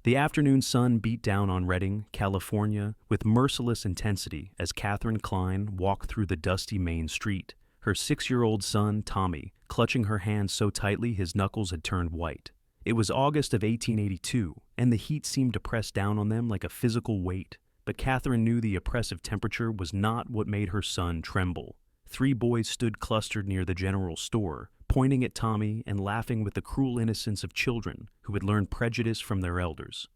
The afternoon sun beat down on Redding, California, with merciless intensity as Katherine Klein walked through the dusty main street, her 6-year-old son, Tommy, clutching her hand so tightly his knuckles had turned white. It was August of 1882, and the heat seemed to press down on them like a physical weight. But Katherine knew the oppressive temperature was not what made her son tremble. 3 boys stood clustered near the general store, pointing at Tommy and laughing with the cruel innocence of children who had learned prejudice from their elders.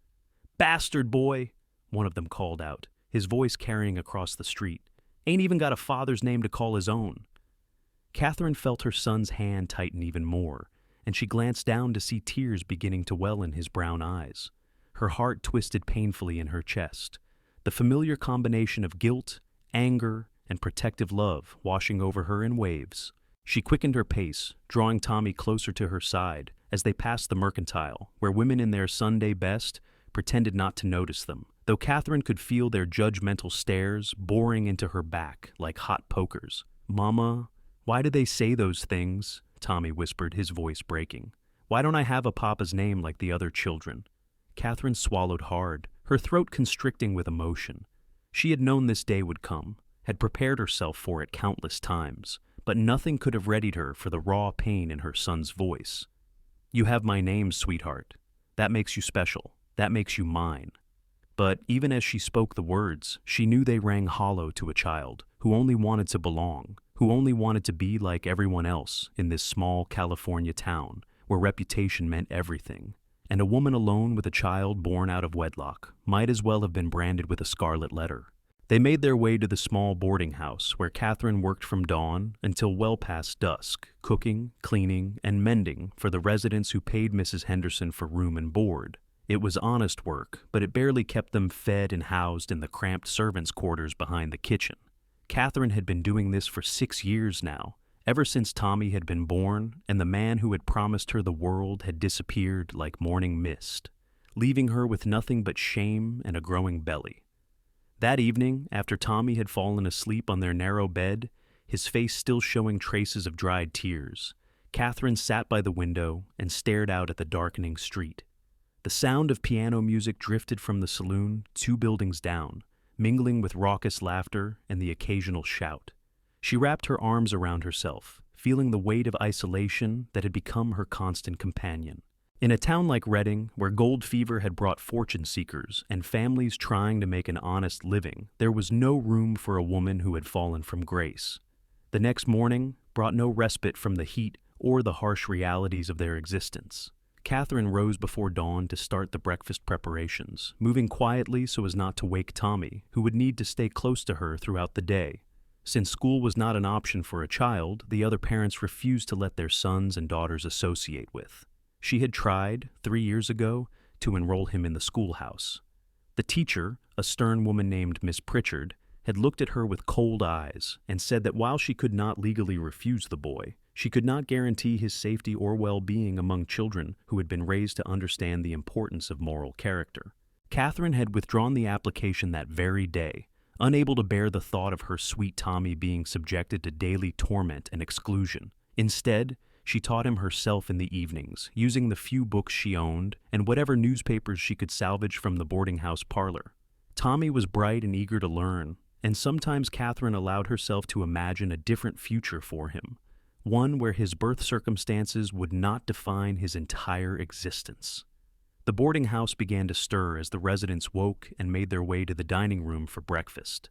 "Bastard boy," one of them called out, his voice carrying across the street. "Ain't even got a father's name to call his own." Katherine felt her son's hand tighten even more, and she glanced down to see tears beginning to well in his brown eyes. Her heart twisted painfully in her chest, the familiar combination of guilt, anger, and protective love washing over her in waves. She quickened her pace, drawing Tommy closer to her side as they passed the mercantile, where women in their Sunday best pretended not to notice them, though Katherine could feel their judgmental stares boring into her back like hot pokers. "Mama, why do they say those things?" Tommy whispered, his voice breaking. "Why don't I have a papa's name like the other children?" Katherine swallowed hard, her throat constricting with emotion. She had known this day would come, had prepared herself for it countless times, but nothing could have readied her for the raw pain in her son's voice. "You have my name, sweetheart. That makes you special. That makes you mine." But even as she spoke the words, she knew they rang hollow to a child who only wanted to belong, who only wanted to be like everyone else in this small California town where reputation meant everything. And a woman alone with a child born out of wedlock might as well have been branded with a scarlet letter. They made their way to the small boarding house where Katherine worked from dawn until well past dusk, cooking, cleaning, and mending for the residents who paid Mrs. Henderson for room and board. It was honest work, but it barely kept them fed and housed in the cramped servants' quarters behind the kitchen. Katherine had been doing this for 6 years now, ever since Tommy had been born and the man who had promised her the world had disappeared like morning mist, leaving her with nothing but shame and a growing belly. That evening, after Tommy had fallen asleep on their narrow bed, his face still showing traces of dried tears, Katherine sat by the window and stared out at the darkening street. The sound of piano music drifted from the saloon 2 buildings down, mingling with raucous laughter and the occasional shout. She wrapped her arms around herself, feeling the weight of isolation that had become her constant companion. In a town like Redding, where gold fever had brought fortune seekers and families trying to make an honest living, there was no room for a woman who had fallen from grace. The next morning brought no respite from the heat or the harsh realities of their existence. Katherine rose before dawn to start the breakfast preparations, moving quietly so as not to wake Tommy, who would need to stay close to her throughout the day. Since school was not an option for a child, the other parents refused to let their sons and daughters associate with. She had tried, 3 years ago, to enroll him in the schoolhouse. The teacher, a stern woman named Miss Pritchard, had looked at her with cold eyes and said that while she could not legally refuse the boy, she could not guarantee his safety or well-being among children who had been raised to understand the importance of moral character. Katherine had withdrawn the application that very day, unable to bear the thought of her sweet Tommy being subjected to daily torment and exclusion. Instead, she taught him herself in the evenings, using the few books she owned and whatever newspapers she could salvage from the boarding house parlor. Tommy was bright and eager to learn, and sometimes Katherine allowed herself to imagine a different future for him, one where his birth circumstances would not define his entire existence. The boarding house began to stir as the residents woke and made their way to the dining room for breakfast.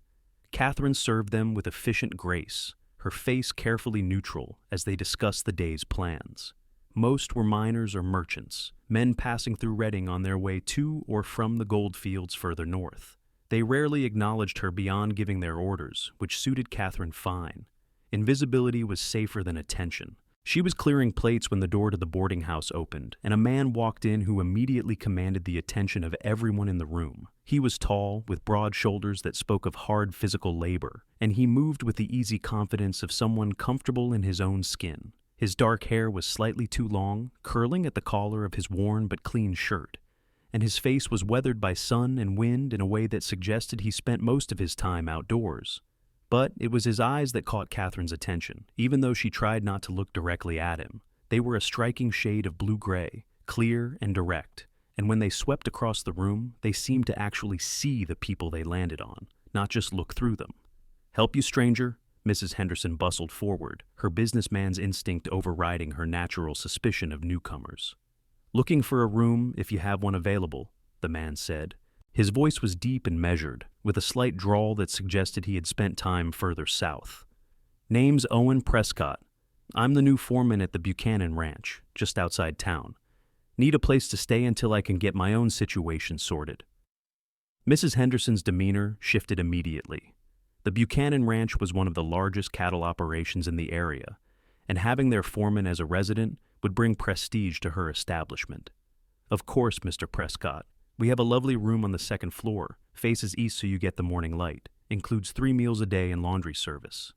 Katherine served them with efficient grace, her face carefully neutral as they discussed the day's plans. Most were miners or merchants, men passing through Redding on their way to or from the gold fields further north. They rarely acknowledged her beyond giving their orders, which suited Katherine fine. Invisibility was safer than attention. She was clearing plates when the door to the boarding house opened, and a man walked in who immediately commanded the attention of everyone in the room. He was tall, with broad shoulders that spoke of hard physical labor, and he moved with the easy confidence of someone comfortable in his own skin. His dark hair was slightly too long, curling at the collar of his worn but clean shirt, and his face was weathered by sun and wind in a way that suggested he spent most of his time outdoors. But it was his eyes that caught Katherine's attention, even though she tried not to look directly at him. They were a striking shade of blue-gray, clear and direct, and when they swept across the room, they seemed to actually see the people they landed on, not just look through them. "Help you, stranger?" Mrs. Henderson bustled forward, her businessman's instinct overriding her natural suspicion of newcomers. "Looking for a room if you have one available," the man said. His voice was deep and measured, with a slight drawl that suggested he had spent time further south. "Name's Owen Prescott. I'm the new foreman at the Buchanan Ranch, just outside town. Need a place to stay until I can get my own situation sorted." Mrs. Henderson's demeanor shifted immediately. The Buchanan Ranch was one of the largest cattle operations in the area, and having their foreman as a resident would bring prestige to her establishment. "Of course, Mr. Prescott. We have a lovely room on the second floor, faces east so you get the morning light, includes 3 meals a day and laundry service."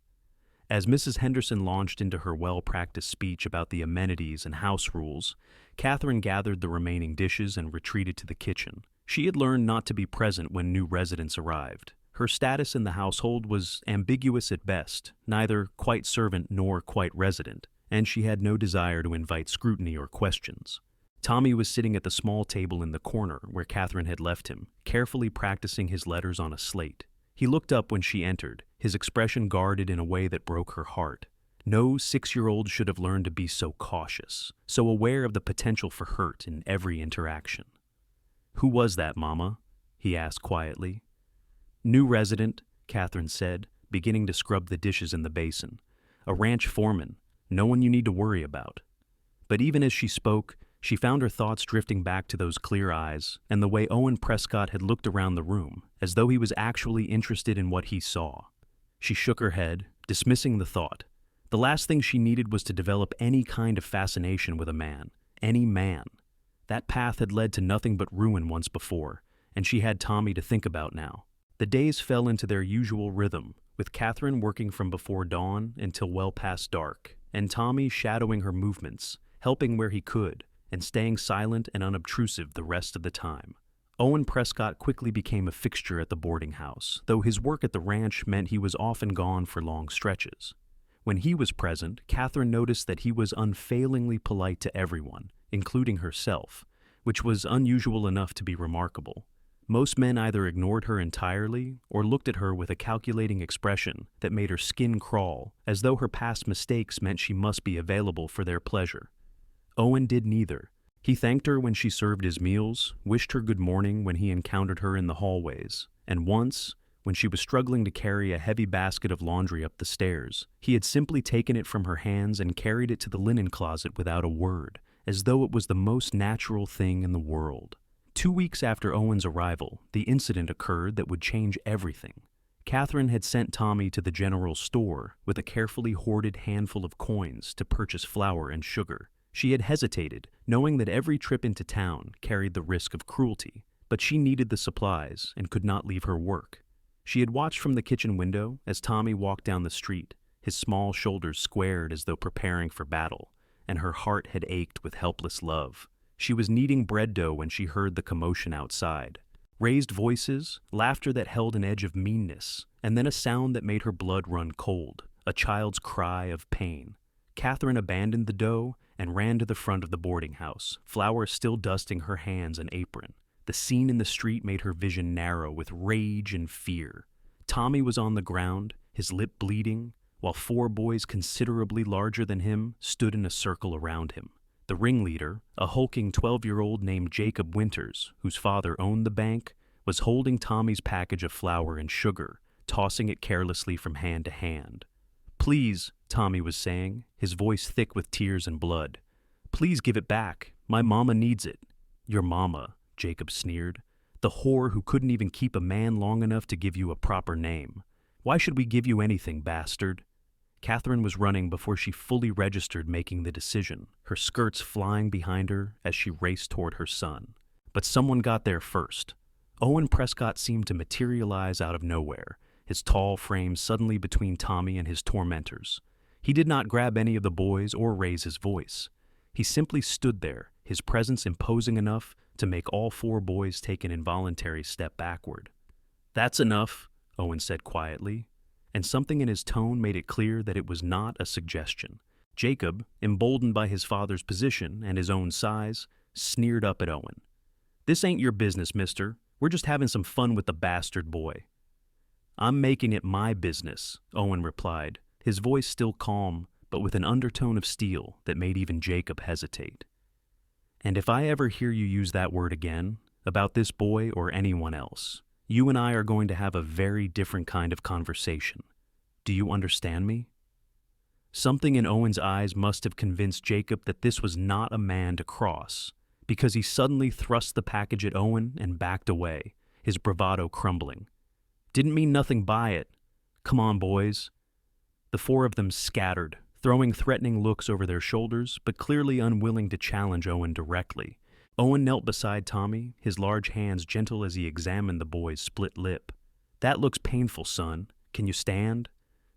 As Mrs. Henderson launched into her well-practiced speech about the amenities and house rules, Katherine gathered the remaining dishes and retreated to the kitchen. She had learned not to be present when new residents arrived. Her status in the household was ambiguous at best, neither quite servant nor quite resident, and she had no desire to invite scrutiny or questions. Tommy was sitting at the small table in the corner where Katherine had left him, carefully practicing his letters on a slate. He looked up when she entered, his expression guarded in a way that broke her heart. No 6-year-old should have learned to be so cautious, so aware of the potential for hurt in every interaction. "Who was that, Mama?" he asked quietly. "New resident," Katherine said, beginning to scrub the dishes in the basin. "A ranch foreman, no one you need to worry about." But even as she spoke, she found her thoughts drifting back to those clear eyes and the way Owen Prescott had looked around the room, as though he was actually interested in what he saw. She shook her head, dismissing the thought. The last thing she needed was to develop any kind of fascination with a man, any man. That path had led to nothing but ruin once before, and she had Tommy to think about now. The days fell into their usual rhythm, with Katherine working from before dawn until well past dark, and Tommy shadowing her movements, helping where he could, and staying silent and unobtrusive the rest of the time. Owen Prescott quickly became a fixture at the boarding house, though his work at the ranch meant he was often gone for long stretches. When he was present, Katherine noticed that he was unfailingly polite to everyone, including herself, which was unusual enough to be remarkable. Most men either ignored her entirely or looked at her with a calculating expression that made her skin crawl, as though her past mistakes meant she must be available for their pleasure. Owen did neither. He thanked her when she served his meals, wished her good morning when he encountered her in the hallways, and once, when she was struggling to carry a heavy basket of laundry up the stairs, he had simply taken it from her hands and carried it to the linen closet without a word, as though it was the most natural thing in the world. 2 weeks after Owen's arrival, the incident occurred that would change everything. Katherine had sent Tommy to the general store with a carefully hoarded handful of coins to purchase flour and sugar. She had hesitated, knowing that every trip into town carried the risk of cruelty, but she needed the supplies and could not leave her work. She had watched from the kitchen window as Tommy walked down the street, his small shoulders squared as though preparing for battle, and her heart had ached with helpless love. She was kneading bread dough when she heard the commotion outside. Raised voices, laughter that held an edge of meanness, and then a sound that made her blood run cold, a child's cry of pain. Katherine abandoned the dough and ran to the front of the boarding house, flour still dusting her hands and apron. The scene in the street made her vision narrow with rage and fear. Tommy was on the ground, his lip bleeding, while 4 boys considerably larger than him stood in a circle around him. The ringleader, a hulking 12-year-old named Jacob Winters, whose father owned the bank, was holding Tommy's package of flour and sugar, tossing it carelessly from hand to hand. "Please," Tommy was saying, his voice thick with tears and blood. "Please give it back. My mama needs it." "Your mama," Jacob sneered. "The whore who couldn't even keep a man long enough to give you a proper name. Why should we give you anything, bastard?" Katherine was running before she fully registered making the decision, her skirts flying behind her as she raced toward her son. But someone got there first. Owen Prescott seemed to materialize out of nowhere, his tall frame suddenly between Tommy and his tormentors. He did not grab any of the boys or raise his voice. He simply stood there, his presence imposing enough to make all 4 boys take an involuntary step backward. "That's enough," Owen said quietly, and something in his tone made it clear that it was not a suggestion. Jacob, emboldened by his father's position and his own size, sneered up at Owen. "This ain't your business, mister. We're just having some fun with the bastard boy." "I'm making it my business," Owen replied, his voice still calm, but with an undertone of steel that made even Jacob hesitate. "And if I ever hear you use that word again, about this boy or anyone else, you and I are going to have a very different kind of conversation. Do you understand me?" Something in Owen's eyes must have convinced Jacob that this was not a man to cross, because he suddenly thrust the package at Owen and backed away, his bravado crumbling. "Didn't mean nothing by it. Come on, boys." The four of them scattered, throwing threatening looks over their shoulders, but clearly unwilling to challenge Owen directly. Owen knelt beside Tommy, his large hands gentle as he examined the boy's split lip. "That looks painful, son. Can you stand?"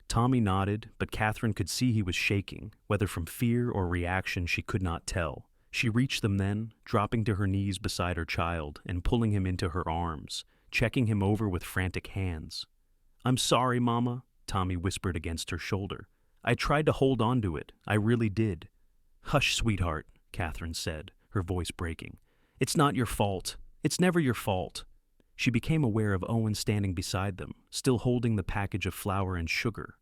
Tommy nodded, but Katherine could see he was shaking, whether from fear or reaction she could not tell. She reached them then, dropping to her knees beside her child and pulling him into her arms, checking him over with frantic hands. "I'm sorry, Mama," Tommy whispered against her shoulder. "I tried to hold on to it. I really did." "Hush, sweetheart," Katherine said, her voice breaking. "It's not your fault. It's never your fault." She became aware of Owen standing beside them, still holding the package of flour and sugar.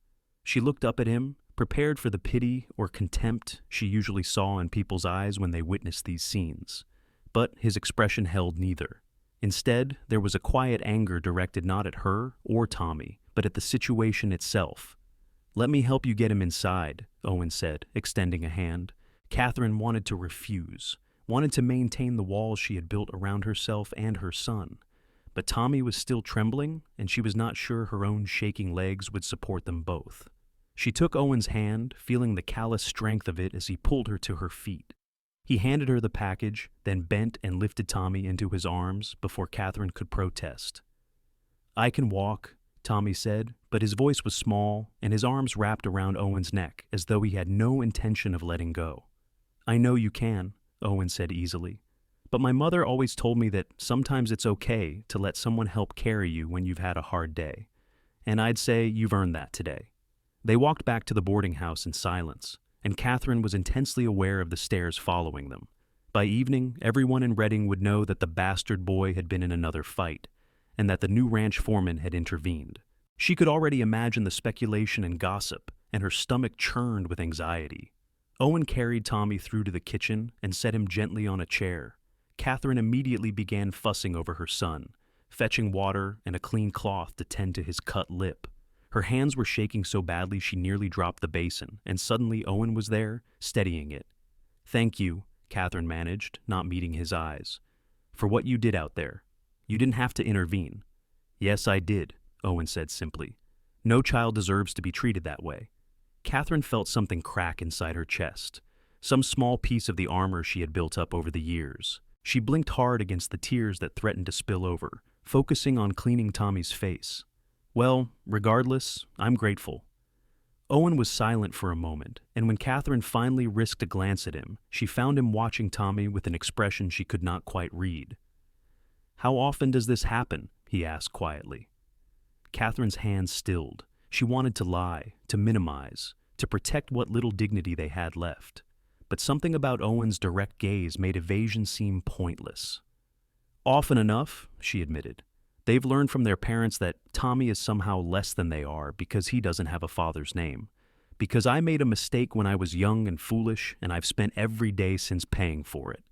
She looked up at him, prepared for the pity or contempt she usually saw in people's eyes when they witnessed these scenes. But his expression held neither. Instead, there was a quiet anger directed not at her or Tommy, but at the situation itself. "Let me help you get him inside," Owen said, extending a hand. Katherine wanted to refuse, wanted to maintain the walls she had built around herself and her son. But Tommy was still trembling, and she was not sure her own shaking legs would support them both. She took Owen's hand, feeling the callous strength of it as he pulled her to her feet. He handed her the package, then bent and lifted Tommy into his arms before Katherine could protest. "I can walk," Tommy said, but his voice was small, and his arms wrapped around Owen's neck as though he had no intention of letting go. "I know you can," Owen said easily. "But my mother always told me that sometimes it's okay to let someone help carry you when you've had a hard day. And I'd say you've earned that today." They walked back to the boarding house in silence, and Katherine was intensely aware of the stares following them. By evening, everyone in Reading would know that the bastard boy had been in another fight, and that the new ranch foreman had intervened. She could already imagine the speculation and gossip, and her stomach churned with anxiety. Owen carried Tommy through to the kitchen and set him gently on a chair. Katherine immediately began fussing over her son, fetching water and a clean cloth to tend to his cut lip. Her hands were shaking so badly she nearly dropped the basin, and suddenly Owen was there, steadying it. "Thank you," Katherine managed, not meeting his eyes, "for what you did out there. You didn't have to intervene." "Yes, I did," Owen said simply. "No child deserves to be treated that way." Katherine felt something crack inside her chest, some small piece of the armor she had built up over the years. She blinked hard against the tears that threatened to spill over, focusing on cleaning Tommy's face. "Well, regardless, I'm grateful." Owen was silent for a moment, and when Katherine finally risked a glance at him, she found him watching Tommy with an expression she could not quite read. "How often does this happen?" he asked quietly. Katherine's hands stilled. She wanted to lie, to minimize, to protect what little dignity they had left. But something about Owen's direct gaze made evasion seem pointless. "Often enough," she admitted. "They've learned from their parents that Tommy is somehow less than they are because he doesn't have a father's name. Because I made a mistake when I was young and foolish, and I've spent every day since paying for it."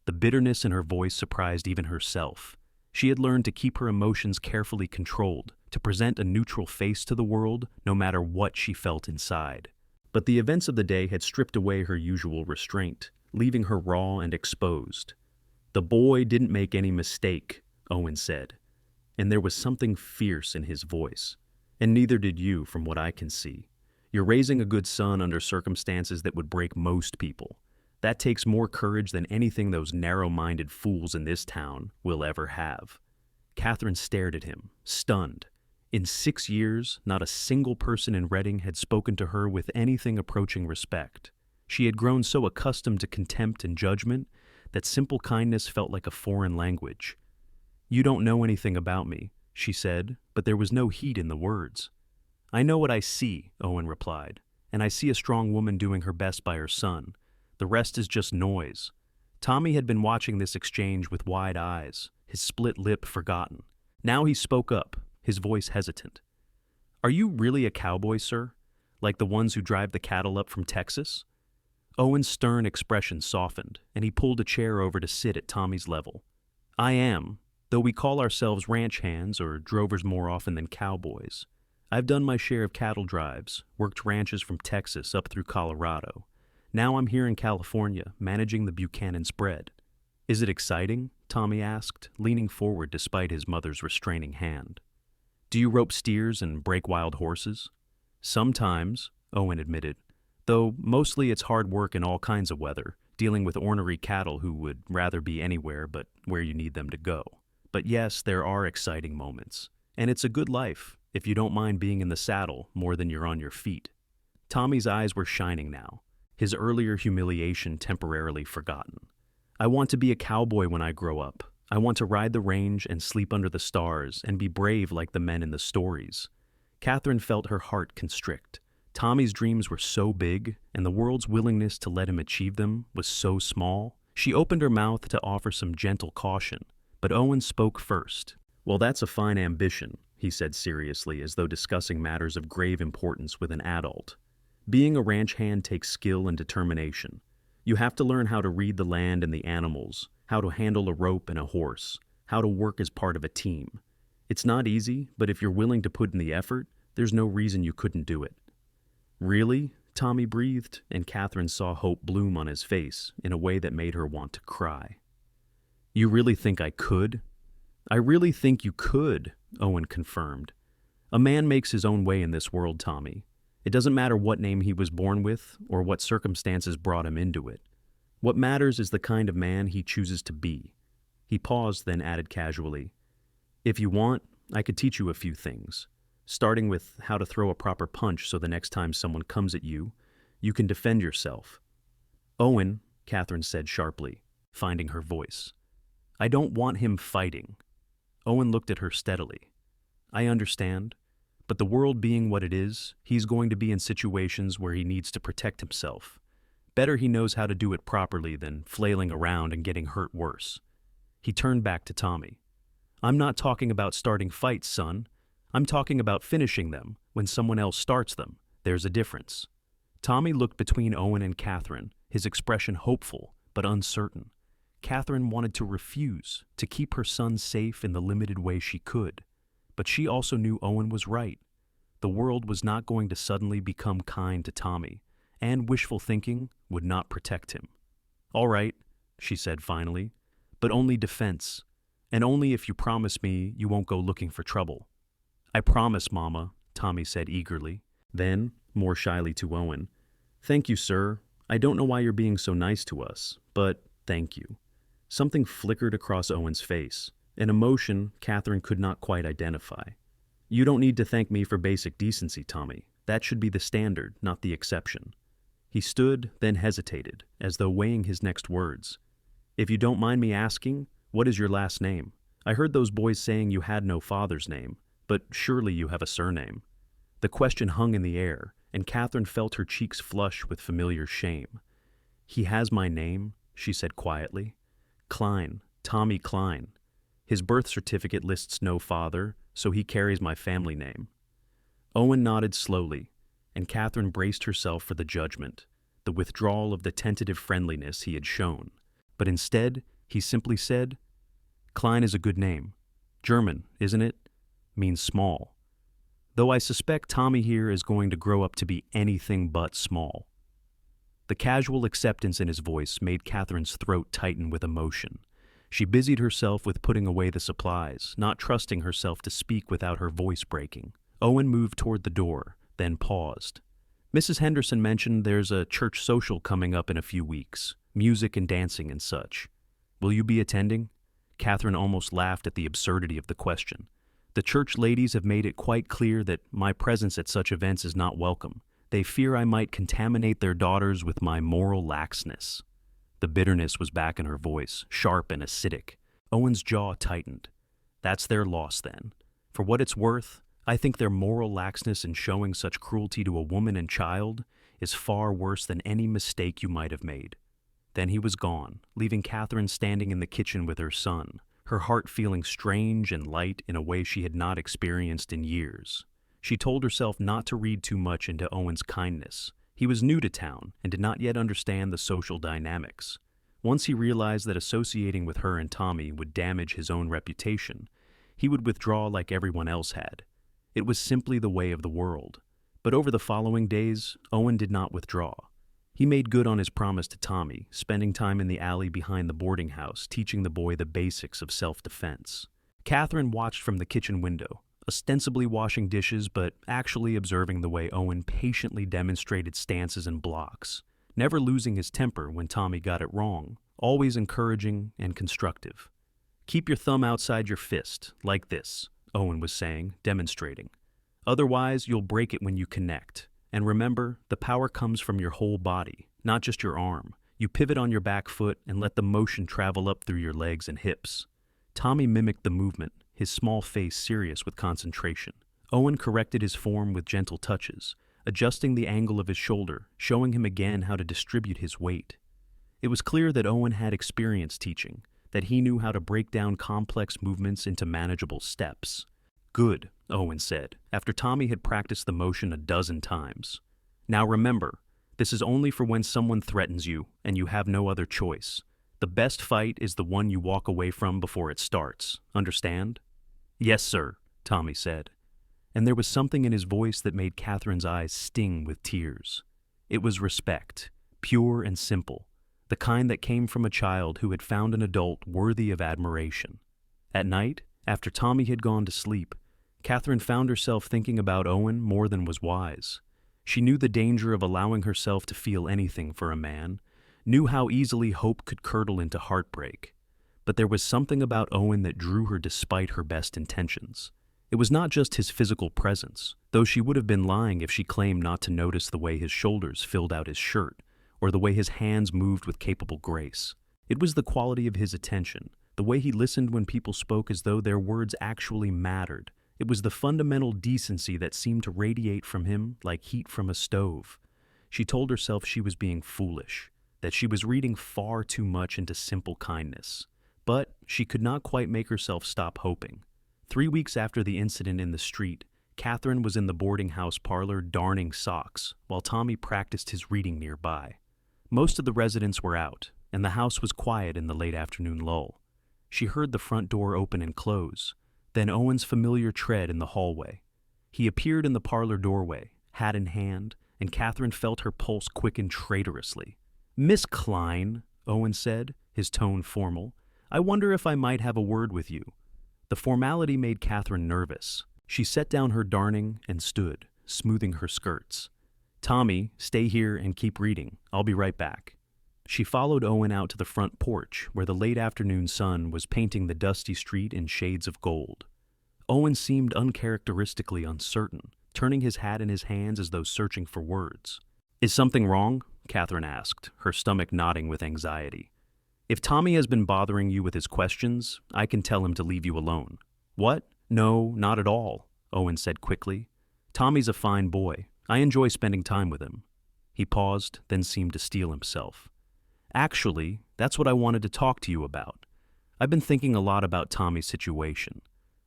The bitterness in her voice surprised even herself. She had learned to keep her emotions carefully controlled, to present a neutral face to the world no matter what she felt inside. But the events of the day had stripped away her usual restraint, leaving her raw and exposed. "The boy didn't make any mistake," Owen said, and there was something fierce in his voice. "And neither did you, from what I can see. You're raising a good son under circumstances that would break most people. That takes more courage than anything those narrow-minded fools in this town will ever have." Katherine stared at him, stunned. In 6 years, not a single person in Reading had spoken to her with anything approaching respect. She had grown so accustomed to contempt and judgment that simple kindness felt like a foreign language. "You don't know anything about me," she said, but there was no heat in the words. "I know what I see," Owen replied, "and I see a strong woman doing her best by her son. The rest is just noise. Tommy had been watching this exchange with wide eyes, his split lip forgotten. Now he spoke up, his voice hesitant. "Are you really a cowboy, sir? Like the ones who drive the cattle up from Texas?" Owen's stern expression softened, and he pulled a chair over to sit at Tommy's level. "I am, though we call ourselves ranch hands or drovers more often than cowboys. I've done my share of cattle drives, worked ranches from Texas up through Colorado. Now I'm here in California, managing the Buchanan spread." "Is it exciting?" Tommy asked, leaning forward despite his mother's restraining hand. "Do you rope steers and break wild horses?" "Sometimes," Owen admitted, "though mostly it's hard work in all kinds of weather, dealing with ornery cattle who would rather be anywhere but where you need them to go. But yes, there are exciting moments, and it's a good life if you don't mind being in the saddle more than you're on your feet." Tommy's eyes were shining now, his earlier humiliation temporarily forgotten. "I want to be a cowboy when I grow up. I want to ride the range and sleep under the stars and be brave like the men in the stories." Katherine felt her heart constrict. Tommy's dreams were so big, and the world's willingness to let him achieve them was so small. She opened her mouth to offer some gentle caution, but Owen spoke first. "Well, that's a fine ambition," he said seriously, as though discussing matters of grave importance with an adult. "Being a ranch hand takes skill and determination. You have to learn how to read the land and the animals, how to handle a rope and a horse, how to work as part of a team. It's not easy, but if you're willing to put in the effort, there's no reason you couldn't do it." "Really?" Tommy breathed, and Katherine saw hope bloom on his face in a way that made her want to cry. "You really think I could?" "I really think you could," Owen confirmed. "A man makes his own way in this world, Tommy. It doesn't matter what name he was born with or what circumstances brought him into it. What matters is the kind of man he chooses to be." He paused, then added casually, "If you want, I could teach you a few things, starting with how to throw a proper punch so the next time someone comes at you, you can defend yourself." "Owen," Katherine said sharply, finding her voice, "I don't want him fighting." Owen looked at her steadily. "I understand. But the world being what it is, he's going to be in situations where he needs to protect himself. Better he knows how to do it properly than flailing around and getting hurt worse." He turned back to Tommy. "I'm not talking about starting fights, son. I'm talking about finishing them when someone else starts them. There's a difference." Tommy looked between Owen and Katherine, his expression hopeful but uncertain. Katherine wanted to refuse, to keep her son safe in the limited way she could. But she also knew Owen was right. The world was not going to suddenly become kind to Tommy, and wishful thinking would not protect him. "All right," she said finally, "but only defense, and only if you promise me you won't go looking for trouble." "I promise, Mama," Tommy said eagerly. Then, more shyly to Owen, "Thank you, sir. I don't know why you're being so nice to us, but thank you." Something flickered across Owen's face, an emotion Katherine could not quite identify. "You don't need to thank me for basic decency, Tommy. That should be the standard, not the exception." He stood, then hesitated, as though weighing his next words. "If you don't mind me asking, what is your last name? I heard those boys saying you had no father's name, but surely you have a surname." The question hung in the air, and Katherine felt her cheeks flush with familiar shame. "He has my name," she said quietly. "Klein, Tommy Klein. His birth certificate lists no father, so he carries my family name." Owen nodded slowly, and Katherine braced herself for the judgment, the withdrawal of the tentative friendliness he had shown. But instead, he simply said, "Klein is a good name. German, isn't it? Means small. Though I suspect Tommy here is going to grow up to be anything but small." The casual acceptance in his voice made Katherine's throat tighten with emotion. She busied herself with putting away the supplies, not trusting herself to speak without her voice breaking. Owen moved toward the door, then paused. "Mrs. Henderson mentioned there's a church social coming up in a few weeks, music and dancing and such. Will you be attending?" Katherine almost laughed at the absurdity of the question. "The church ladies have made it quite clear that my presence at such events is not welcome. They fear I might contaminate their daughters with my moral laxness." The bitterness was back in her voice, sharp and acidic. Owen's jaw tightened. "That's their loss, then. For what it's worth, I think their moral laxness in showing such cruelty to a woman and child is far worse than any mistake you might have made. Then he was gone, leaving Katherine standing in the kitchen with her son, her heart feeling strange and light in a way she had not experienced in years. She told herself not to read too much into Owen's kindness. He was new to town and did not yet understand the social dynamics. Once he realized that associating with her and Tommy would damage his own reputation, he would withdraw like everyone else had. It was simply the way of the world. But over the following days, Owen did not withdraw. He made good on his promise to Tommy, spending time in the alley behind the boarding house, teaching the boy the basics of self-defense. Katherine watched from the kitchen window, ostensibly washing dishes but actually observing the way Owen patiently demonstrated stances and blocks, never losing his temper when Tommy got it wrong, always encouraging and constructive. "Keep your thumb outside your fist, like this," Owen was saying, demonstrating. "Otherwise, you'll break it when you connect. And remember, the power comes from your whole body, not just your arm. You pivot on your back foot and let the motion travel up through your legs and hips." Tommy mimicked the movement, his small face serious with concentration. Owen corrected his form with gentle touches, adjusting the angle of his shoulder, showing him again how to distribute his weight. It was clear that Owen had experience teaching, that he knew how to break down complex movements into manageable steps. "Good," Owen said, after Tommy had practiced the motion a dozen times. "Now remember, this is only for when someone threatens you and you have no other choice. The best fight is the one you walk away from before it starts. Understand?" "Yes, sir," Tommy said. And there was something in his voice that made Katherine's eyes sting with tears. It was respect, pure and simple, the kind that came from a child who had found an adult worthy of admiration. At night, after Tommy had gone to sleep, Katherine found herself thinking about Owen more than was wise. She knew the danger of allowing herself to feel anything for a man, knew how easily hope could curdle into heartbreak. But there was something about Owen that drew her despite her best intentions. It was not just his physical presence, though she would have been lying if she claimed not to notice the way his shoulders filled out his shirt, or the way his hands moved with capable grace. It was the quality of his attention, the way he listened when people spoke as though their words actually mattered. It was the fundamental decency that seemed to radiate from him like heat from a stove. She told herself she was being foolish, that she was reading far too much into simple kindness. But she could not quite make herself stop hoping. 3 weeks after the incident in the street, Katherine was in the boarding house parlor darning socks, while Tommy practiced his reading nearby. Most of the residents were out, and the house was quiet in the late afternoon lull. She heard the front door open and close, then Owen's familiar tread in the hallway. He appeared in the parlor doorway, hat in hand, and Katherine felt her pulse quicken traitorously. "Miss Klein," Owen said, his tone formal, "I wonder if I might have a word with you." The formality made Katherine nervous. She set down her darning and stood, smoothing her skirts. "Tommy, stay here and keep reading. I'll be right back." She followed Owen out to the front porch, where the late afternoon sun was painting the dusty street in shades of gold. Owen seemed uncharacteristically uncertain, turning his hat in his hands as though searching for words. "Is something wrong?" Katherine asked, her stomach knotting with anxiety. "If Tommy has been bothering you with his questions, I can tell him to leave you alone." "What? No, not at all," Owen said quickly. "Tommy's a fine boy. I enjoy spending time with him." He paused, then seemed to steel himself. "Actually, that's what I wanted to talk to you about. I've been thinking a lot about Tommy's situation,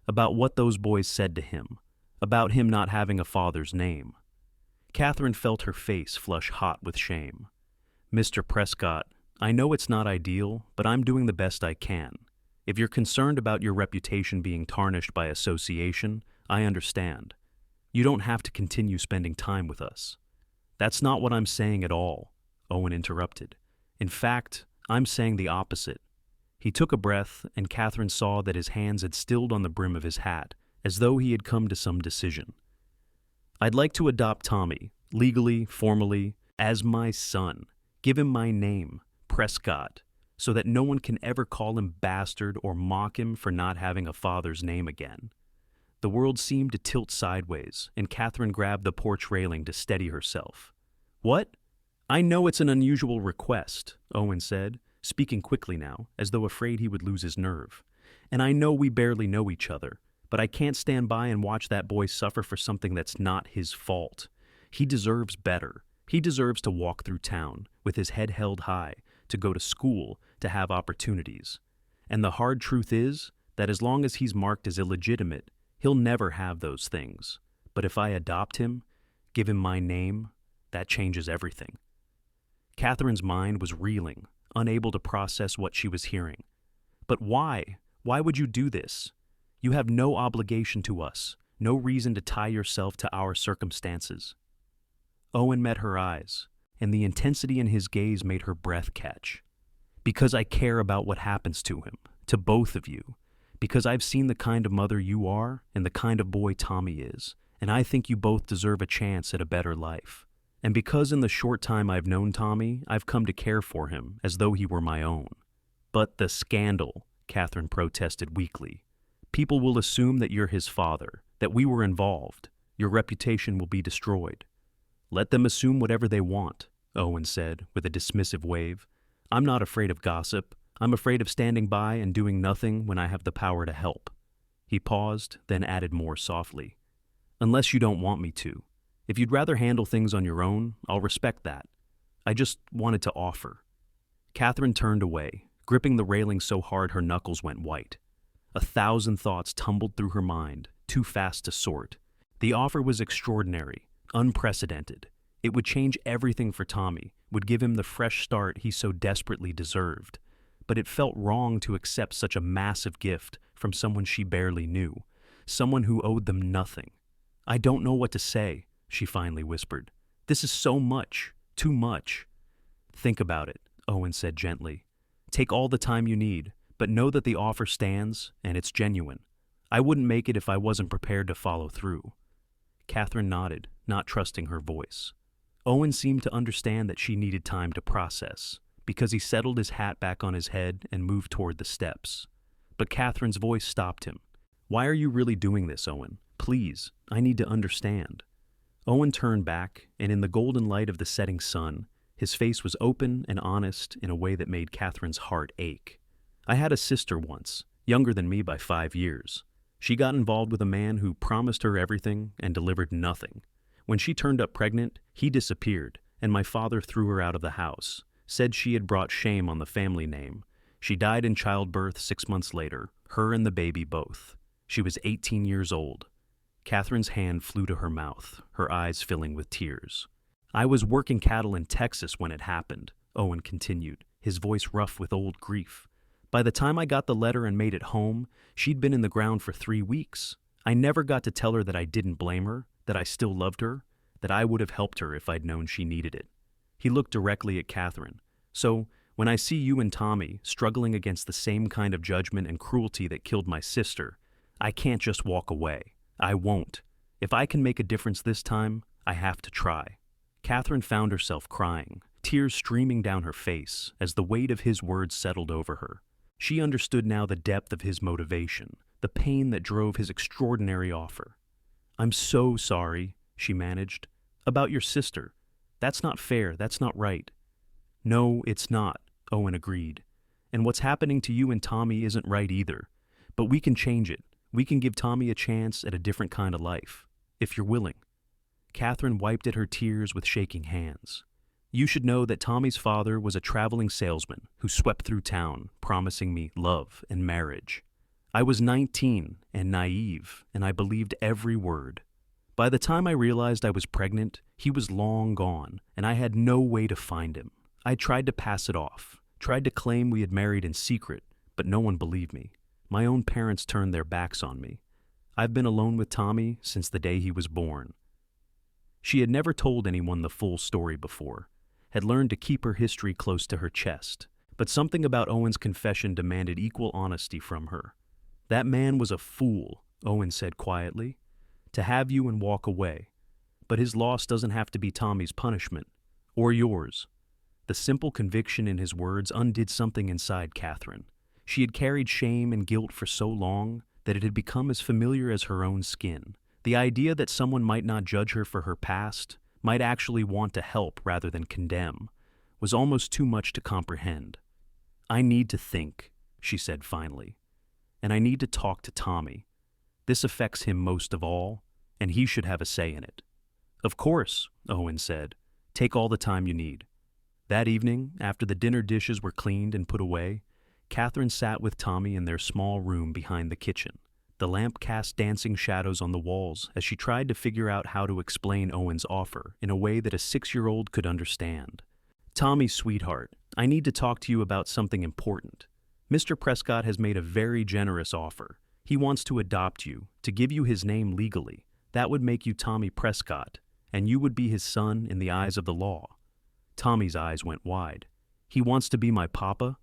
about what those boys said to him, about him not having a father's name." Katherine felt her face flush hot with shame. "Mr. Prescott, I know it's not ideal, but I'm doing the best I can. If you're concerned about your reputation being tarnished by association, I understand. You don't have to continue spending time with us." "That's not what I'm saying at all," Owen interrupted. "In fact, I'm saying the opposite." He took a breath, and Katherine saw that his hands had stilled on the brim of his hat, as though he had come to some decision. "I'd like to adopt Tommy, legally, formally, as my son. Give him my name, Prescott, so that no one can ever call him bastard or mock him for not having a father's name again." The world seemed to tilt sideways, and Katherine grabbed the porch railing to steady herself. "What? I know it's an unusual request," Owen said, speaking quickly now, as though afraid he would lose his nerve. "And I know we barely know each other, but I can't stand by and watch that boy suffer for something that's not his fault. He deserves better. He deserves to walk through town, with his head held high, to go to school, to have opportunities. And the hard truth is that as long as he's marked as illegitimate, he'll never have those things. But if I adopt him, give him my name, that changes everything. Catherine's mind was reeling, unable to process what she was hearing. But why? Why would you do this? You have no obligation to us, no reason to tie yourself to our circumstances. Owen met her eyes, and the intensity in his gaze made her breath catch. Because I care about what happens to him, to both of you. Because I've seen the kind of mother you are and the kind of boy Tommy is, and I think you both deserve a chance at a better life. And because in the short time I've known Tommy, I've come to care for him as though he were my own. But the scandal, Katherine protested weakly. People will assume that you're his father, that we were involved. Your reputation will be destroyed. Let them assume whatever they want, Owen said with a dismissive wave. I'm not afraid of gossip. I'm afraid of standing by and doing nothing when I have the power to help. He paused, then added more softly. Unless you don't want me to. If you'd rather handle things on your own, I'll respect that. I just wanted to offer. Katherine turned away, gripping the railing so hard her knuckles went white. 1,000 thoughts tumbled through her mind, too fast to sort. The offer was extraordinary, unprecedented. It would change everything for Tommy, would give him the fresh start he so desperately deserved. But it felt wrong to accept such a massive gift from someone she barely knew, someone who owed them nothing. I don't know what to say, she finally whispered. This is so much, too much. Think about it, Owen said gently. Take all the time you need, but know that the offer stands and it's genuine. I wouldn't make it if I wasn't prepared to follow through. Katherine nodded, not trusting her voice. Owen seemed to understand that she needed time to process, because he settled his hat back on his head and moved toward the steps. But Catherine's voice stopped him. Why are you really doing this, Owen? Please, I need to understand. Owen turned back, and in the golden light of the setting sun, his face was open and honest in a way that made Catherine's heart ache. I had a sister once, younger than me by 5 years. She got involved with a man who promised her everything and delivered nothing. When she turned up pregnant, he disappeared, and my father threw her out of the house, said she had brought shame on the family name. She died in childbirth 6 months later, her and the baby both. She was 18 years old. Catherine's hand flew to her mouth, her eyes filling with tears. I was working cattle in Texas when it happened, Owen continued, his voice rough with old grief. By the time I got the letter and made it home, she'd been in the ground for 3 weeks. I never got to tell her that I didn't blame her, that I still loved her, that I would have helped her if I'd known she needed it. He looked directly at Katherine. So, when I see you and Tommy struggling against the same kind of judgment and cruelty that killed my sister, I can't just walk away. I won't. If I can make a difference this time, I have to try. Katherine found herself crying, tears streaming down her face as the weight of his words settled over her. She understood now the depth of his motivation, the pain that drove his extraordinary offer. I'm so sorry, she managed. About your sister. That's not fair, that's not right. No, it's not, Owen agreed. And what's happening to you and Tommy isn't right either. But we can change it. We can give Tommy a chance at a different kind of life, if you're willing. Katherine wiped at her tears with shaking hands. You should know that Tommy's father was a traveling salesman who swept through town, promising me love and marriage. I was 19 and naive, and I believed every word. By the time I realized I was pregnant, he was long gone, and I had no way to find him. I tried to pass it off, tried to claim we had married in secret, but no one believed me. My own parents turned their backs on me. I've been alone with Tommy since the day he was born. She had never told anyone the full story before, had learned to keep her history close to her chest, but something about Owen's confession demanded equal honesty from her. That man was a fool, Owen said quietly, to have you and walk away. But his loss doesn't have to be Tommy's punishment, or yours. The simple conviction in his words undid something inside Katherine. She had carried shame and guilt for so long that it had become as familiar as her own skin. The idea that someone might not judge her for her past, might actually want to help rather than condemn, was almost too much to comprehend. I need to think, she said finally, and I need to talk to Tommy. This affects him most of all, and he should have a say in it. Of course, Owen said. Take all the time you need. That evening, after the dinner dishes were cleaned and put away, Katherine sat with Tommy in their small room behind the kitchen. The lamp cast dancing shadows on the walls as she tried to figure out how to explain Owen's offer in a way that a 6-year-old could understand. "Tommy, sweetheart, I need to talk to you about something important. Mr. Prescott has made a very generous offer. He wants to adopt you, to give you his name legally. That would make you Tommy Prescott, and you would be his son in the eyes of the law." Tommy's eyes went wide. "He wants to be my papa?"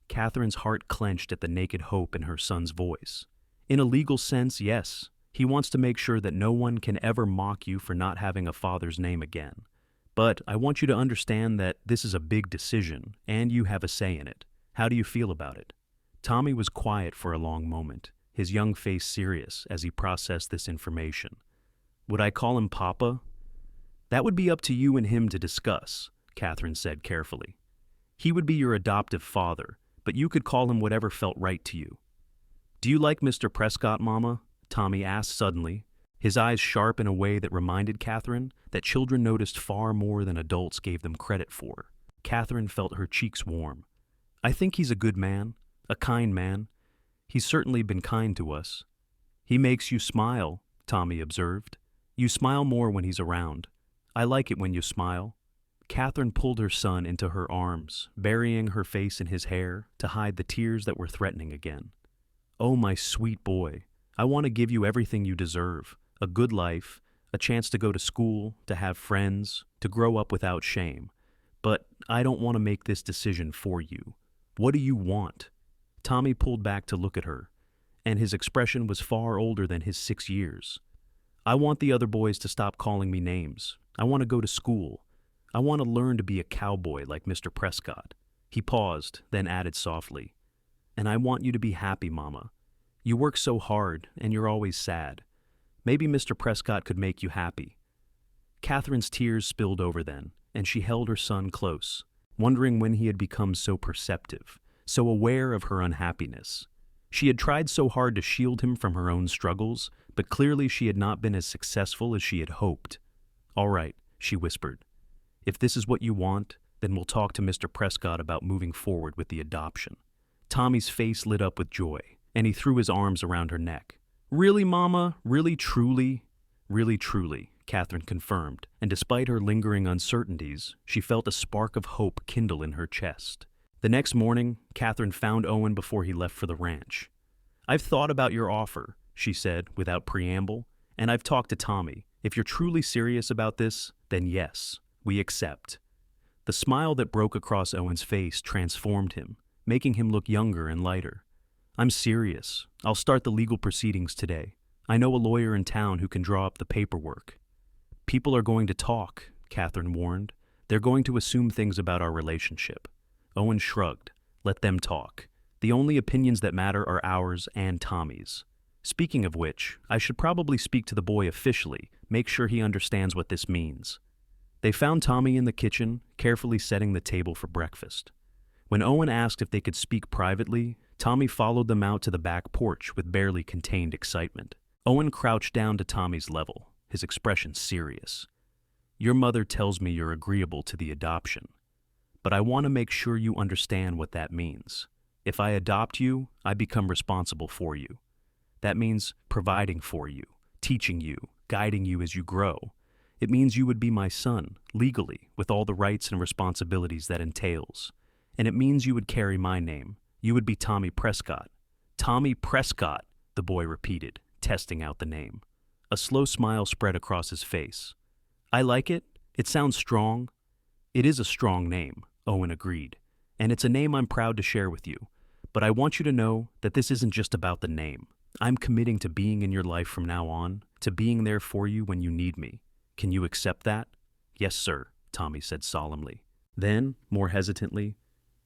Katherine's heart clenched at the naked hope in her son's voice. "In a legal sense, yes. He wants to make sure that no one can ever mock you for not having a father's name again. But I want you to understand that this is a big decision, and you have a say in it. How do you feel about it?" Tommy was quiet for a long moment, his young face serious as he processed this information. "Would I call him Papa?" "That would be up to you and him to discuss," Katherine said carefully. "He would be your adoptive father, but you could call him whatever felt right to you." "Do you like Mr. Prescott, Mama?" Tommy asked suddenly, his eyes sharp in a way that reminded Katherine that children noticed far more than adults gave them credit for. Katherine felt her cheeks warm. "I think he's a good man, a kind man. He's certainly been kind to us." "He makes you smile," Tommy observed. "You smile more when he's around. I like it when you smile." Katherine pulled her son into her arms, burying her face in his hair to hide the tears that were threatening again. "Oh, my sweet boy, I want to give you everything you deserve. A good life, a chance to go to school, to have friends, to grow up without shame. But I don't want to make this decision for you. What do you want?" Tommy pulled back to look at her, and his expression was far older than his 6 years. "I want the other boys to stop calling me names. I want to go to school. I want to learn to be a cowboy like Mr. Prescott." He paused, then added softly, "And I want you to be happy, Mama. You work so hard, and you're always sad. Maybe Mr. Prescott could make you happy." Katherine's tears spilled over then, and she held her son close, wondering when he had become so perceptive, so aware of her unhappiness. She had tried so hard to shield him from her own struggles, but clearly she had not been as successful as she had hoped. "All right," she whispered. "If this is what you want, then we'll talk to Mr. Prescott about moving forward with the adoption." Tommy's face lit up with joy, and he threw his arms around her neck. "Really, Mama? Really, truly?" "Really, truly," Katherine confirmed, and despite her lingering uncertainties, she felt a spark of hope kindle in her chest. The next morning, Katherine found Owen before he left for the ranch. "I've thought about your offer," she said without preamble, "and I've talked to Tommy. If you're truly serious about this, then yes, we accept." The smile that broke across Owen's face transformed him, making him look younger and lighter. "I'm serious. I'll start the legal proceedings today. I know a lawyer in town who can draw up the paperwork." "People are going to talk," Katherine warned. "They're going to assume things about our relationship." Owen shrugged. "Let them talk. The only opinions that matter are ours and Tommy's. Speaking of which, I should probably speak to the boy officially, make sure he understands what this means." They found Tommy in the kitchen, carefully setting the table for breakfast. When Owen asked if they could speak privately, Tommy followed them out to the back porch with barely contained excitement. Owen crouched down to Tommy's level, his expression serious. "Your mother tells me you're agreeable to the adoption, but I want to make sure you understand what that means. If I adopt you, I become responsible for you. That means providing for you, teaching you, guiding you as you grow. It means you would be my son, legally, with all the rights and responsibilities that entails. And it means you would carry my name. You would be Tommy Prescott." "Tommy Prescott," the boy repeated, testing out the name. A slow smile spread across his face. "I like it. It sounds strong." "It is a strong name," Owen agreed, "and it's a name I'm proud to share with you. But I want you to know that this isn't just about the name. I'm committing to being in your life from now on, to being there for you when you need me. Can you accept that?" "Yes, sir," Tommy said solemnly. Then, more hesitantly,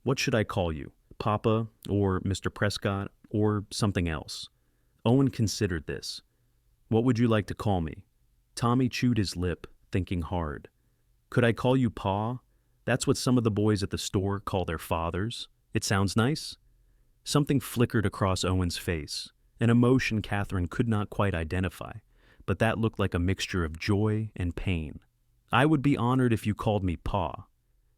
"What should I call you? Papa, or Mr. Prescott, or something else?" Owen considered this. "What would you like to call me?" Tommy chewed his lip, thinking hard. "Could I call you Pa? That's what some of the boys at the store call their fathers. It sounds nice?" Something flickered across Owen's face, an emotion Katherine could not quite identify, but that looked like a mixture of joy and pain. "I would be honored if you called me Pa."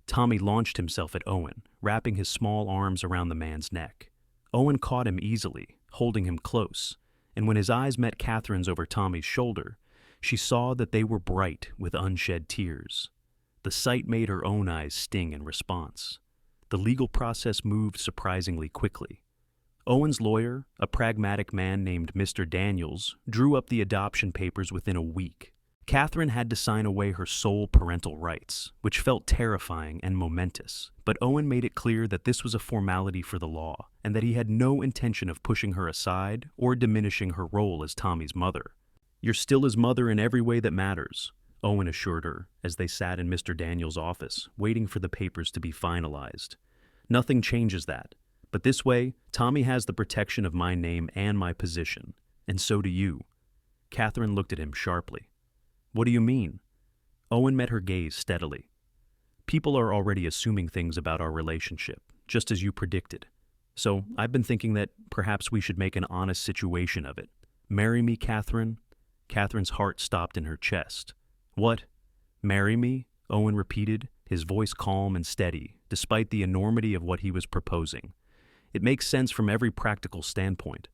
Tommy launched himself at Owen, wrapping his small arms around the man's neck. Owen caught him easily, holding him close, and when his eyes met Katherine's over Tommy's shoulder, she saw that they were bright with unshed tears. The sight made her own eyes sting in response. The legal process moved surprisingly quickly. Owen's lawyer, a pragmatic man named Mr. Daniels, drew up the adoption papers within a week. Katherine had to sign away her sole parental rights, which felt terrifying and momentous, but Owen made it clear that this was a formality for the law and that he had no intention of pushing her aside or diminishing her role as Tommy's mother. "You're still his mother in every way that matters," Owen assured her as they sat in Mr. Daniels' office, waiting for the papers to be finalized. "Nothing changes that. But this way, Tommy has the protection of my name and my position, and so do you." Katherine looked at him sharply. "What do you mean?" Owen met her gaze steadily. "People are already assuming things about our relationship, just as you predicted. So I've been thinking that perhaps we should make an honest situation of it. Marry me, Katherine?" Katherine's heart stopped in her chest. "What? Marry me?" Owen repeated, his voice calm and steady, despite the enormity of what he was proposing. "It makes sense from every practical standpoint.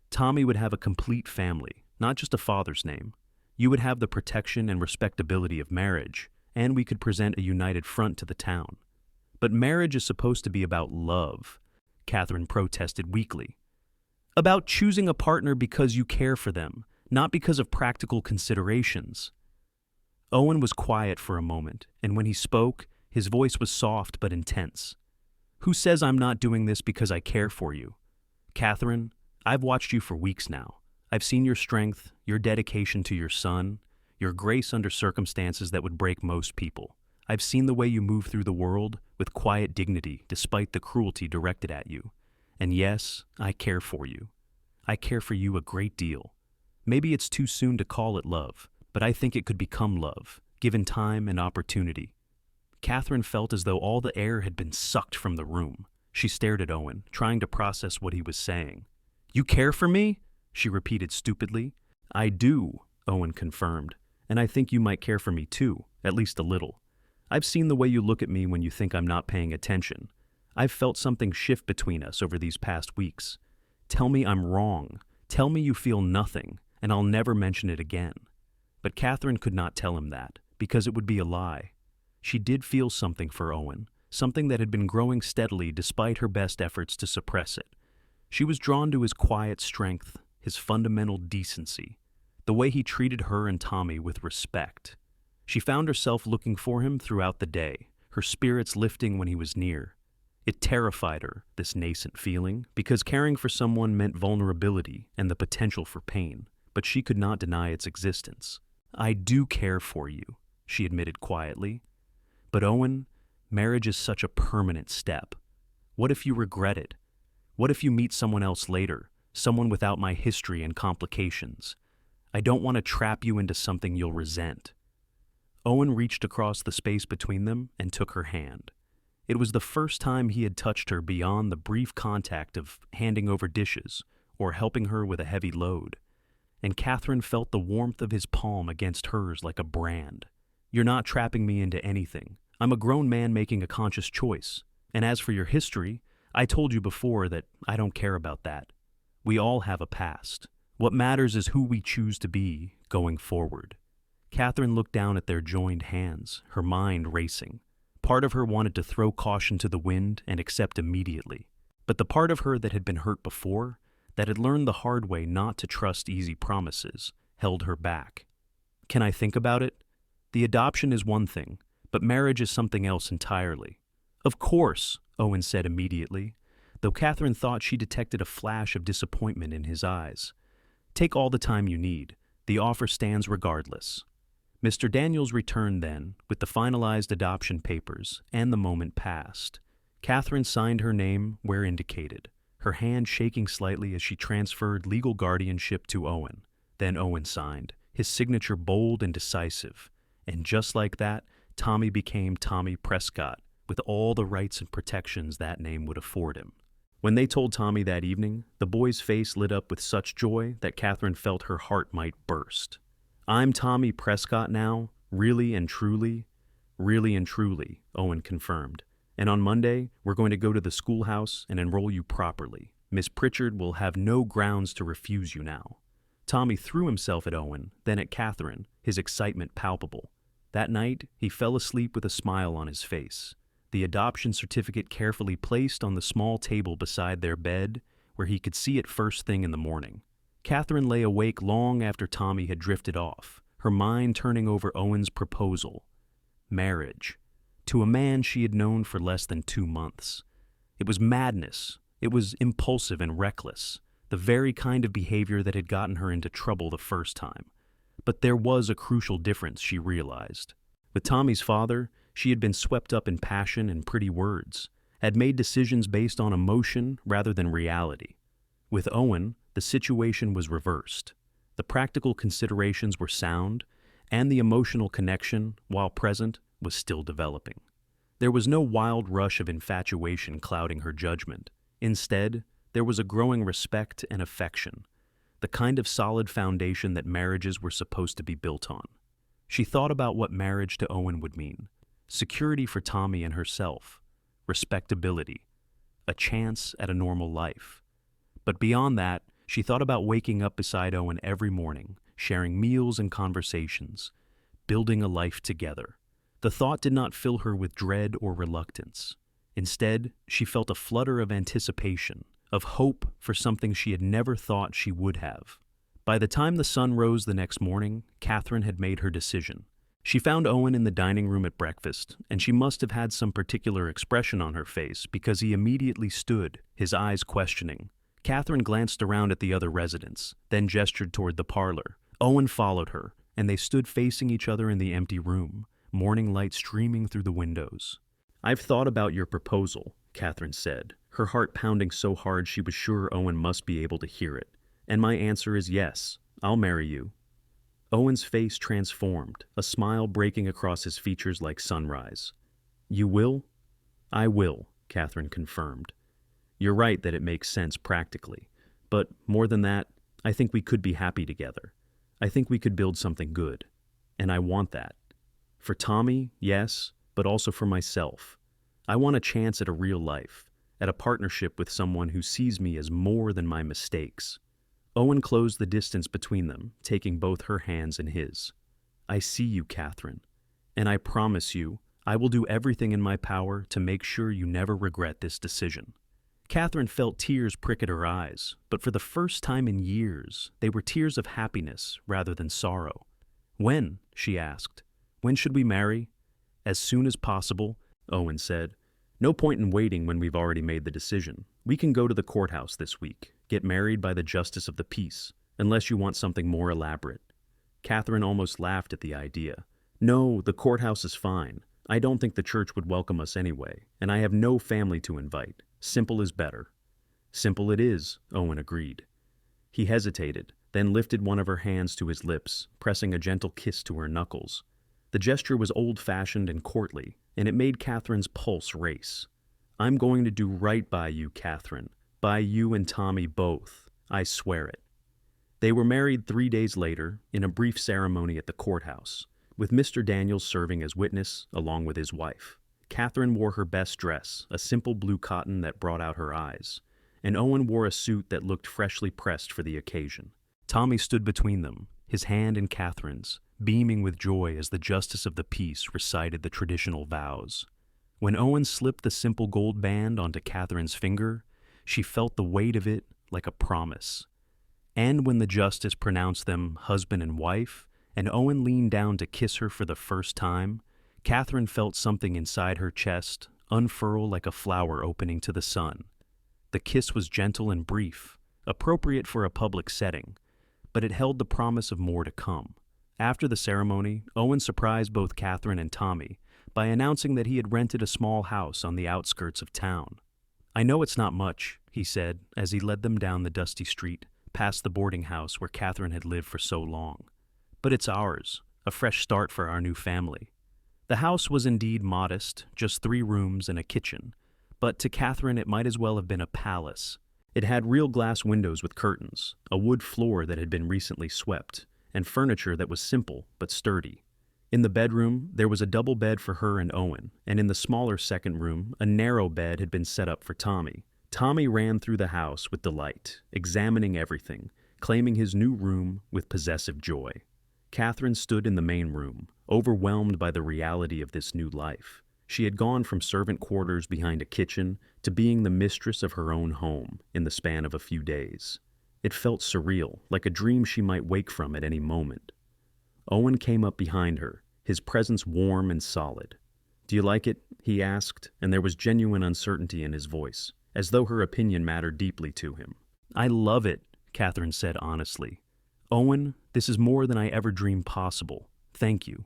Tommy would have a complete family, not just a father's name. You would have the protection and respectability of marriage, and we could present a united front to the town. But marriage is supposed to be about love," Katherine protested weakly. "About choosing a partner because you care for them, not because of practical considerations." Owen was quiet for a moment, and when he spoke, his voice was soft but intense. "Who says I'm not doing this because I care for you? Katherine, I've watched you for weeks now. I've seen your strength, your dedication to your son, your grace under circumstances that would break most people. I've seen the way you move through the world with quiet dignity despite the cruelty directed at you. And yes, I care for you. I care for you a great deal. Maybe it's too soon to call it love, but I think it could become love, given time and opportunity." Katherine felt as though all the air had been sucked from the room. She stared at Owen, trying to process what he was saying. "You care for me?" she repeated stupidly. "I do," Owen confirmed, "and I think you might care for me too, at least a little. I've seen the way you look at me when you think I'm not paying attention. I've felt something shift between us over these past weeks. Tell me I'm wrong. Tell me you feel nothing, and I'll never mention it again." But Katherine could not tell him that, because it would be a lie. She did feel something for Owen, something that had been growing steadily despite her best efforts to suppress it. She was drawn to his quiet strength, his fundamental decency, the way he treated her and Tommy with respect. She found herself looking for him throughout the day, her spirits lifting when he was near. It terrified her, this nascent feeling, because caring for someone meant vulnerability and the potential for pain, but she could not deny its existence. "I do care for you," she admitted quietly. "But Owen, marriage is such a permanent step. What if you regret it? What if you meet someone else later, someone without my history and complications? I don't want to trap you into something you'll resent." Owen reached across the space between them and took her hand. It was the first time he had touched her beyond the brief contact of handing over dishes or helping her with a heavy load, and Katherine felt the warmth of his palm against hers like a brand. "You're not trapping me into anything. I'm a grown man making a conscious choice. And as for your history, I told you before that I don't care about that. We all have a past. What matters is who we choose to be going forward." Katherine looked down at their joined hands, her mind racing. Part of her wanted to throw caution to the wind and accept immediately. But the part of her that had been hurt before, that had learned the hard way not to trust easy promises, held her back. "Can I think about it? The adoption is one thing, but marriage is something else entirely." "Of course," Owen said immediately, though Katherine thought she detected a flash of disappointment in his eyes. "Take all the time you need. The offer stands regardless." Mr. Daniels returned then, with the finalized adoption papers, and the moment passed. Katherine signed her name where indicated, her hand shaking slightly as she transferred legal guardianship to Owen. Then Owen signed, his signature bold and decisive. And just like that, Tommy became Tommy Prescott, with all the rights and protections that name would afford him. When they told Tommy that evening, the boy's face lit up with such joy that Katherine felt her heart might burst. "I'm Tommy Prescott now, really and truly." Really and truly, Owen confirmed. And on Monday, we're going to go to the schoolhouse and enroll you properly. Miss Pritchard will have no grounds to refuse you now. Tommy threw himself at Owen, then at Katherine, his excitement palpable. That night, he fell asleep with a smile on his face, the adoption certificate carefully placed on the small table beside their bed, where he could see it first thing in the morning. Katherine lay awake long after Tommy had drifted off, her mind turning over Owen's proposal. Marriage. To a man she had known for less than 2 months. It was madness. It was impulsive and reckless, the very kind of behavior that had gotten her into trouble the first time. But there was a crucial difference, she realized. With Tommy's father, she had been swept up in passion and pretty words, had made decisions based on emotion rather than reality. With Owen, the situation was reversed. The practical considerations were sound, and the emotional connection, while present, was still developing. There was no wild rush of infatuation clouding her judgment. Instead, there was a growing respect and affection, the kind of solid foundation that marriages were supposed to be built on. She thought about what marriage to Owen would mean: security for Tommy and herself, respectability, a chance at a normal life. But beyond that, she thought about waking up beside Owen every morning, sharing meals and conversations, building a life together. The thought did not fill her with dread or reluctance. Instead, she felt a flutter of anticipation, of hope for something she had never thought she would have. By the time the sun rose the next morning, Katherine had made her decision. She found Owen in the dining room at breakfast, and she must have had some particular expression on her face because he immediately stood, his eyes questioning. Katherine glanced around at the other residents, then gestured toward the parlor. Owen followed her, and they stood facing each other in the empty room, morning light streaming through the windows. "I've thought about your proposal," Katherine said, her heart pounding so hard she was sure Owen must be able to hear it. "And my answer is yes, I'll marry you." Owen's face transformed, a smile breaking across his features like sunrise. "You will?" "I will," Katherine confirmed. "You're right that it makes sense practically. But more than that, I think we could be happy together. I think we could build something good. And I want that. For Tommy, yes, but also for myself. I want a chance at a real life, at a partnership with someone who sees me as more than my mistakes." Owen closed the distance between them, taking both her hands in his. "I see you, Katherine, and I promise you, I will do everything in my power to make sure you never regret this decision." Katherine felt tears prick at her eyes, but for the first time in years, they were tears of happiness rather than sorrow. "When?" she asked. "When should we marry?" "As soon as possible," Owen said. "No point in waiting when we've already made the decision. We can go to the courthouse this week, get married by the justice of the peace, unless you want something more elaborate." Katherine almost laughed at the idea. "No, the courthouse is fine. I don't think the church would welcome us anyway, and I have no family to invite. Simple is better." "Simple it is," Owen agreed. He hesitated, then lifted one of her hands to his lips, pressing a gentle kiss to her knuckles. The gesture was old-fashioned and courtly, and it made Katherine's pulse race. "I'm going to do right by you, Katherine. By you and Tommy both. I swear it." They were married 3 days later, in a brief ceremony at the courthouse, with Mr. Daniels serving as witness along with his wife. Katherine wore her best dress, a simple blue cotton that brought out her eyes, and Owen wore a suit that looked freshly pressed for the occasion. Tommy stood between them, his hand in Katherine's, beaming with joy as the justice of the peace recited the traditional vows. When Owen slipped the simple gold band onto Katherine's finger, she felt the weight of it like a promise. And when the justice pronounced them husband and wife, and Owen leaned down to kiss her for the first time, Katherine felt something inside her chest unfurl like a flower opening to the sun. The kiss was gentle and brief, appropriate for a public setting, but it held the promise of more to come. After the ceremony, Owen surprised both Katherine and Tommy by announcing that he had rented a small house on the outskirts of town. "I know it's not much," he said as he led them down the dusty street, past the boarding house where Katherine had lived for so long. "But it's ours, a fresh start for our new family." The house was indeed modest, just 3 rooms and a kitchen, but to Katherine it might as well have been a palace. It had real glass windows with curtains, a wood floor that had been recently swept, and furniture that was simple but sturdy. In the bedroom, there was a double bed for her and Owen, and in the smaller second room, a narrow bed had been set up for Tommy. Tommy ran through the house with delight, examining everything, claiming his new room with possessive joy. Katherine stood in the main room, overwhelmed by the reality of this new life. She had gone from servant quarters behind a kitchen to being the mistress of her own home in the span of a few days. It felt surreal, like a dream she might wake from at any moment. Owen came up behind her, his presence warm and solid. "Do you like it?" he asked, and there was genuine uncertainty in his voice, as though her opinion mattered deeply to him. "I love it," Katherine said honestly. "Owen, this is more than I ever dreamed possible. Thank you."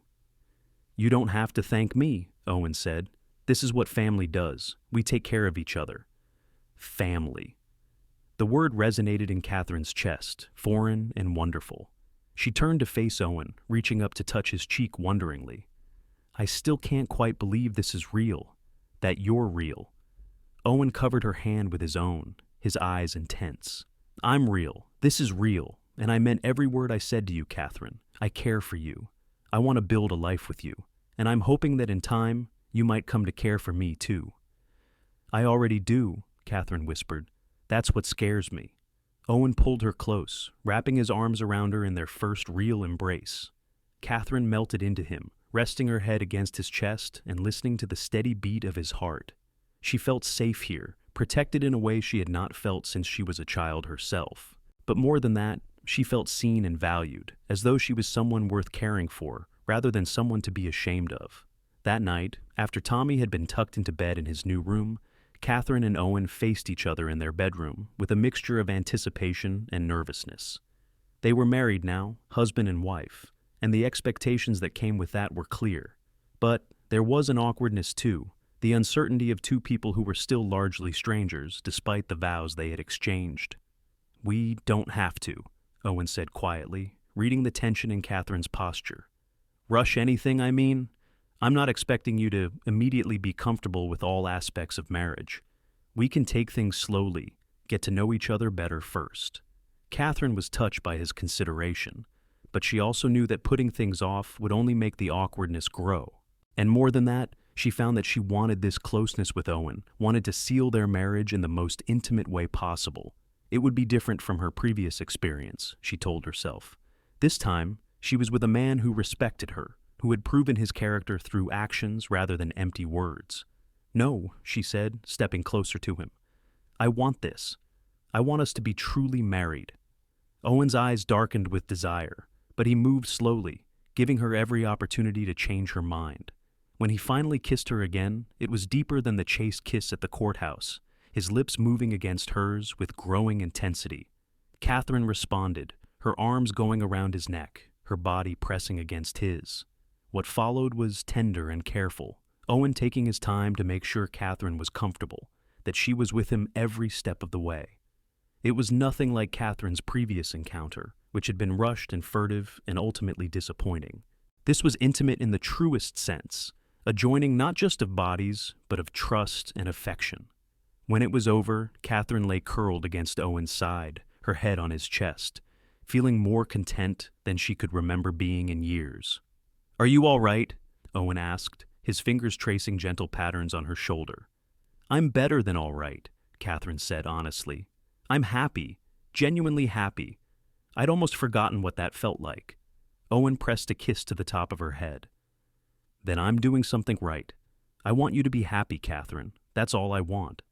"You don't have to thank me," Owen said. "This is what family does. We take care of each other." Family. The word resonated in Katherine's chest, foreign and wonderful. She turned to face Owen, reaching up to touch his cheek wonderingly. "I still can't quite believe this is real, that you're real." Owen covered her hand with his own, his eyes intense. "I'm real. This is real. And I meant every word I said to you, Katherine. I care for you. I want to build a life with you. And I'm hoping that in time, you might come to care for me, too." "I already do," Katherine whispered. "That's what scares me." Owen pulled her close, wrapping his arms around her in their first real embrace. Katherine melted into him, resting her head against his chest and listening to the steady beat of his heart. She felt safe here, protected in a way she had not felt since she was a child herself. But more than that, she felt seen and valued, as though she was someone worth caring for, rather than someone to be ashamed of. That night, after Tommy had been tucked into bed in his new room, Katherine and Owen faced each other in their bedroom with a mixture of anticipation and nervousness. They were married now, husband and wife, and the expectations that came with that were clear. But there was an awkwardness too, the uncertainty of two people who were still largely strangers, despite the vows they had exchanged. "We don't have to," Owen said quietly, reading the tension in Katherine's posture. "Rush anything, I mean? I'm not expecting you to immediately be comfortable with all aspects of marriage. We can take things slowly, get to know each other better first." Katherine was touched by his consideration, but she also knew that putting things off would only make the awkwardness grow. And more than that, she found that she wanted this closeness with Owen, wanted to seal their marriage in the most intimate way possible. It would be different from her previous experience, she told herself. This time, she was with a man who respected her, who had proven his character through actions rather than empty words. "No," she said, stepping closer to him. "I want this. I want us to be truly married." Owen's eyes darkened with desire, but he moved slowly, giving her every opportunity to change her mind. When he finally kissed her again, it was deeper than the chaste kiss at the courthouse, his lips moving against hers with growing intensity. Katherine responded, her arms going around his neck, her body pressing against his. What followed was tender and careful, Owen taking his time to make sure Katherine was comfortable, that she was with him every step of the way. It was nothing like Katherine's previous encounter, which had been rushed and furtive and ultimately disappointing. This was intimate in the truest sense, a joining not just of bodies, but of trust and affection. When it was over, Katherine lay curled against Owen's side, her head on his chest, feeling more content than she could remember being in years. "Are you all right?" Owen asked, his fingers tracing gentle patterns on her shoulder. "I'm better than all right," Katherine said honestly. "I'm happy, genuinely happy. I'd almost forgotten what that felt like." Owen pressed a kiss to the top of her head. "Then I'm doing something right. I want you to be happy, Katherine. That's all I want."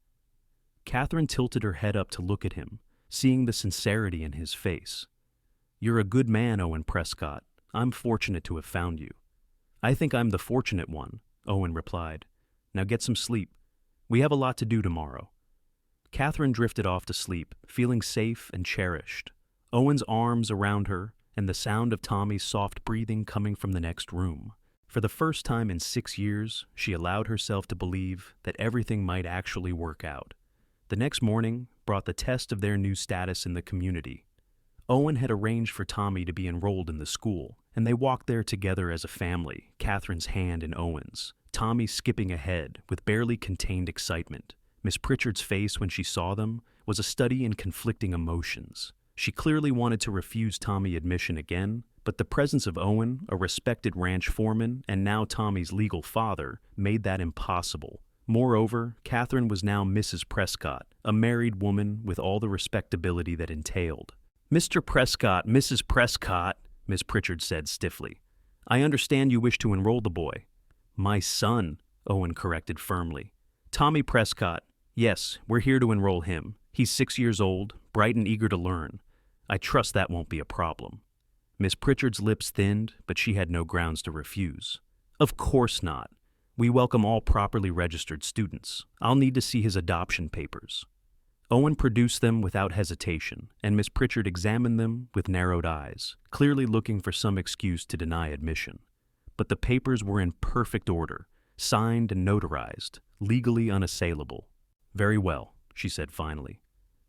Katherine tilted her head up to look at him, seeing the sincerity in his face. "You're a good man, Owen Prescott. I'm fortunate to have found you." "I think I'm the fortunate one," Owen replied. "Now get some sleep. We have a lot to do tomorrow." Katherine drifted off to sleep, feeling safe and cherished. Owen's arms around her, and the sound of Tommy's soft breathing coming from the next room. For the first time in 6 years, she allowed herself to believe that everything might actually work out. The next morning brought the test of their new status in the community. Owen had arranged for Tommy to be enrolled in the school, and they walked there together as a family, Katherine's hand in Owen's, Tommy skipping ahead with barely contained excitement. Miss Pritchard's face when she saw them was a study in conflicting emotions. She clearly wanted to refuse Tommy admission again, But the presence of Owen, a respected ranch foreman and now Tommy's legal father, made that impossible. Moreover, Katherine was now Mrs. Prescott, a married woman with all the respectability that entailed. "Mr. Prescott, Mrs. Prescott," Miss Pritchard said stiffly. "I understand you wish to enroll the boy." "My son," Owen corrected firmly. "Tommy Prescott. Yes, we're here to enroll him. He's 6 years old, bright and eager to learn. I trust that won't be a problem." Miss Pritchard's lips thinned, but she had no grounds to refuse. "Of course not. We welcome all properly registered students. I'll need to see his adoption papers." Owen produced them without hesitation, and Miss Pritchard examined them with narrowed eyes, clearly looking for some excuse to deny admission. But the papers were in perfect order, signed and notarized, legally unassailable. "Very well," she said finally.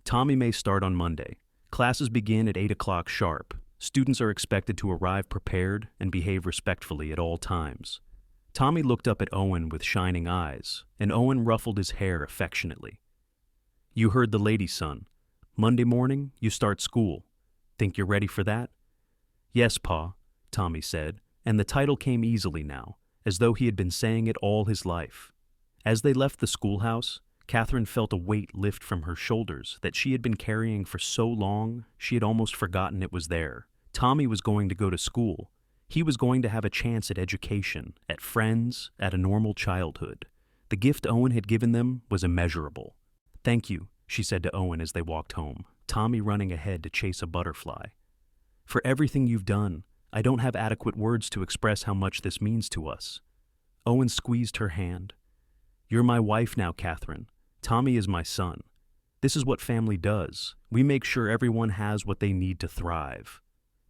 "Tommy may start on Monday. Classes begin at 8 o'clock sharp. Students are expected to arrive prepared and behave respectfully at all times." Tommy looked up at Owen with shining eyes, and Owen ruffled his hair affectionately. "You heard the lady, son. Monday morning, you start school. Think you're ready for that?" "Yes, Pa," Tommy said, and the title came easily now, as though he had been saying it all his life. As they left the schoolhouse, Katherine felt a weight lift from her shoulders that she had been carrying for so long she had almost forgotten it was there. Tommy was going to go to school. He was going to have a chance at education, at friends, at a normal childhood. The gift Owen had given them was immeasurable. "Thank you," she said to Owen as they walked home, Tommy running ahead to chase a butterfly. "For everything you've done. I don't have adequate words to express how much this means to us." Owen squeezed her hand. "You're my wife now, Katherine. Tommy is my son. This is what family does. We make sure everyone has what they need to thrive."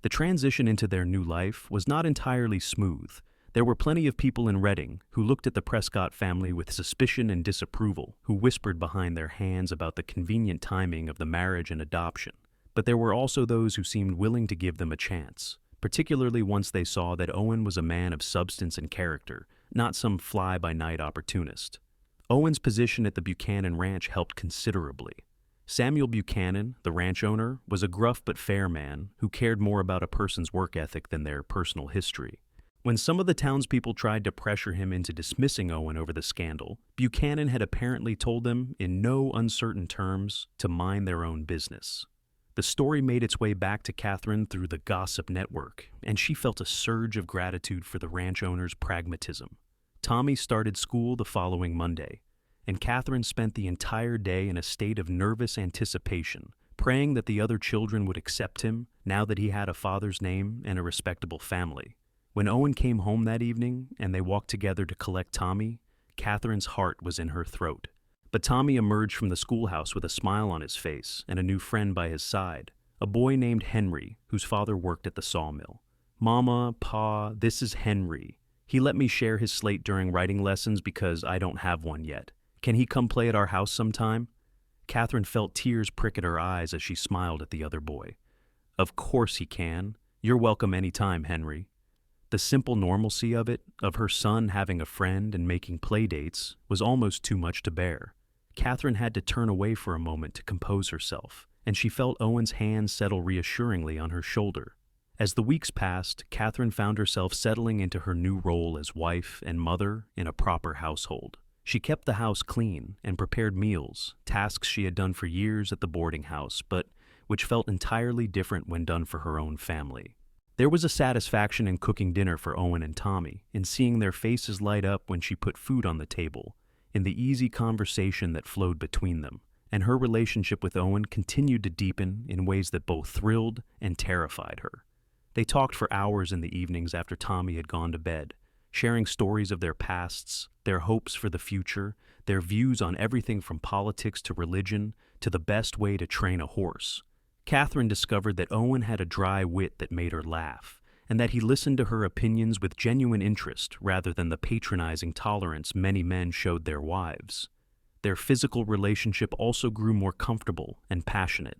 The transition into their new life was not entirely smooth. There were plenty of people in Reading who looked at the Prescott family with suspicion and disapproval, who whispered behind their hands about the convenient timing of the marriage and adoption. But there were also those who seemed willing to give them a chance, particularly once they saw that Owen was a man of substance and character, not some fly-by-night opportunist. Owen's position at the Buchanan Ranch helped considerably. Samuel Buchanan, the ranch owner, was a gruff but fair man who cared more about a person's work ethic than their personal history. When some of the townspeople tried to pressure him into dismissing Owen over the scandal, Buchanan had apparently told them in no uncertain terms to mind their own business. The story made its way back to Katherine through the gossip network, and she felt a surge of gratitude for the ranch owner's pragmatism. Tommy started school the following Monday, and Katherine spent the entire day in a state of nervous anticipation, praying that the other children would accept him now that he had a father's name and a respectable family. When Owen came home that evening and they walked together to collect Tommy, Katherine's heart was in her throat. But Tommy emerged from the schoolhouse with a smile on his face and a new friend by his side, a boy named Henry, whose father worked at the sawmill. "Mama, Pa, this is Henry. He let me share his slate during writing lessons because I don't have one yet. Can he come play at our house sometime?" Katherine felt tears prick at her eyes as she smiled at the other boy. "Of course he can. You're welcome any time, Henry." The simple normalcy of it, of her son having a friend and making play dates, was almost too much to bear. Katherine had to turn away for a moment to compose herself, and she felt Owen's hand settle reassuringly on her shoulder. As the weeks passed, Katherine found herself settling into her new role as wife and mother in a proper household. She kept the house clean and prepared meals, tasks she had done for years at the boarding house, but which felt entirely different when done for her own family. There was a satisfaction in cooking dinner for Owen and Tommy, in seeing their faces light up when she put food on the table, in the easy conversation that flowed between them, and her relationship with Owen continued to deepen in ways that both thrilled and terrified her. They talked for hours in the evenings after Tommy had gone to bed, sharing stories of their pasts, their hopes for the future, their views on everything from politics to religion to the best way to train a horse. Katherine discovered that Owen had a dry wit that made her laugh, and that he listened to her opinions with genuine interest rather than the patronizing tolerance many men showed their wives. Their physical relationship also grew more comfortable and passionate.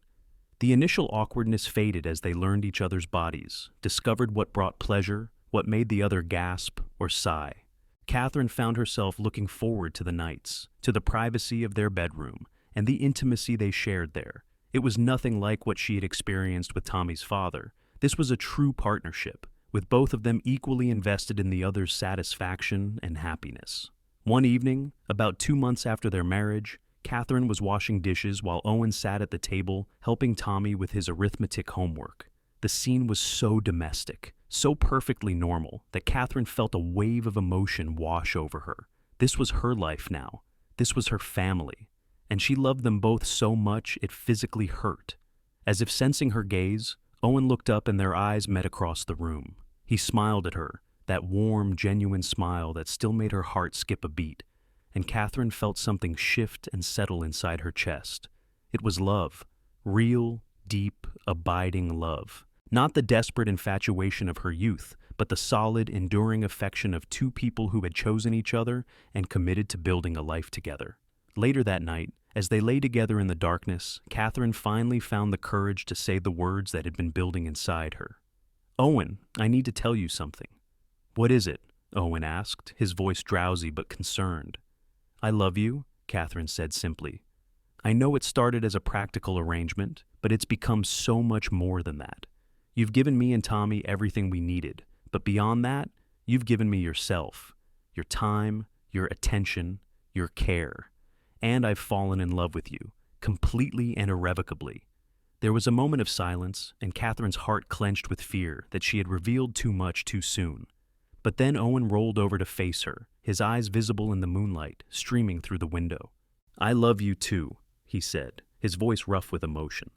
The initial awkwardness faded as they learned each other's bodies, discovered what brought pleasure, what made the other gasp or sigh. Katherine found herself looking forward to the nights, to the privacy of their bedroom, and the intimacy they shared there. It was nothing like what she had experienced with Tommy's father, This was a true partnership, with both of them equally invested in the other's satisfaction and happiness. One evening, about 2 months after their marriage, Katherine was washing dishes while Owen sat at the table helping Tommy with his arithmetic homework. The scene was so domestic, so perfectly normal, that Katherine felt a wave of emotion wash over her. This was her life now. This was her family. And she loved them both so much it physically hurt. As if sensing her gaze, Owen looked up and their eyes met across the room. He smiled at her, that warm, genuine smile that still made her heart skip a beat, and Katherine felt something shift and settle inside her chest. It was love, real, deep, abiding love. Not the desperate infatuation of her youth, but the solid, enduring affection of two people who had chosen each other and committed to building a life together. Later that night, as they lay together in the darkness, Katherine finally found the courage to say the words that had been building inside her. "Owen, I need to tell you something." "What is it?" Owen asked, his voice drowsy but concerned. "I love you," Katherine said simply. "I know it started as a practical arrangement, but it's become so much more than that. You've given me and Tommy everything we needed, but beyond that, you've given me yourself, your time, your attention, your care. And I've fallen in love with you, completely and irrevocably." There was a moment of silence, and Katherine's heart clenched with fear that she had revealed too much too soon. But then Owen rolled over to face her, his eyes visible in the moonlight, streaming through the window. "I love you too," he said, his voice rough with emotion.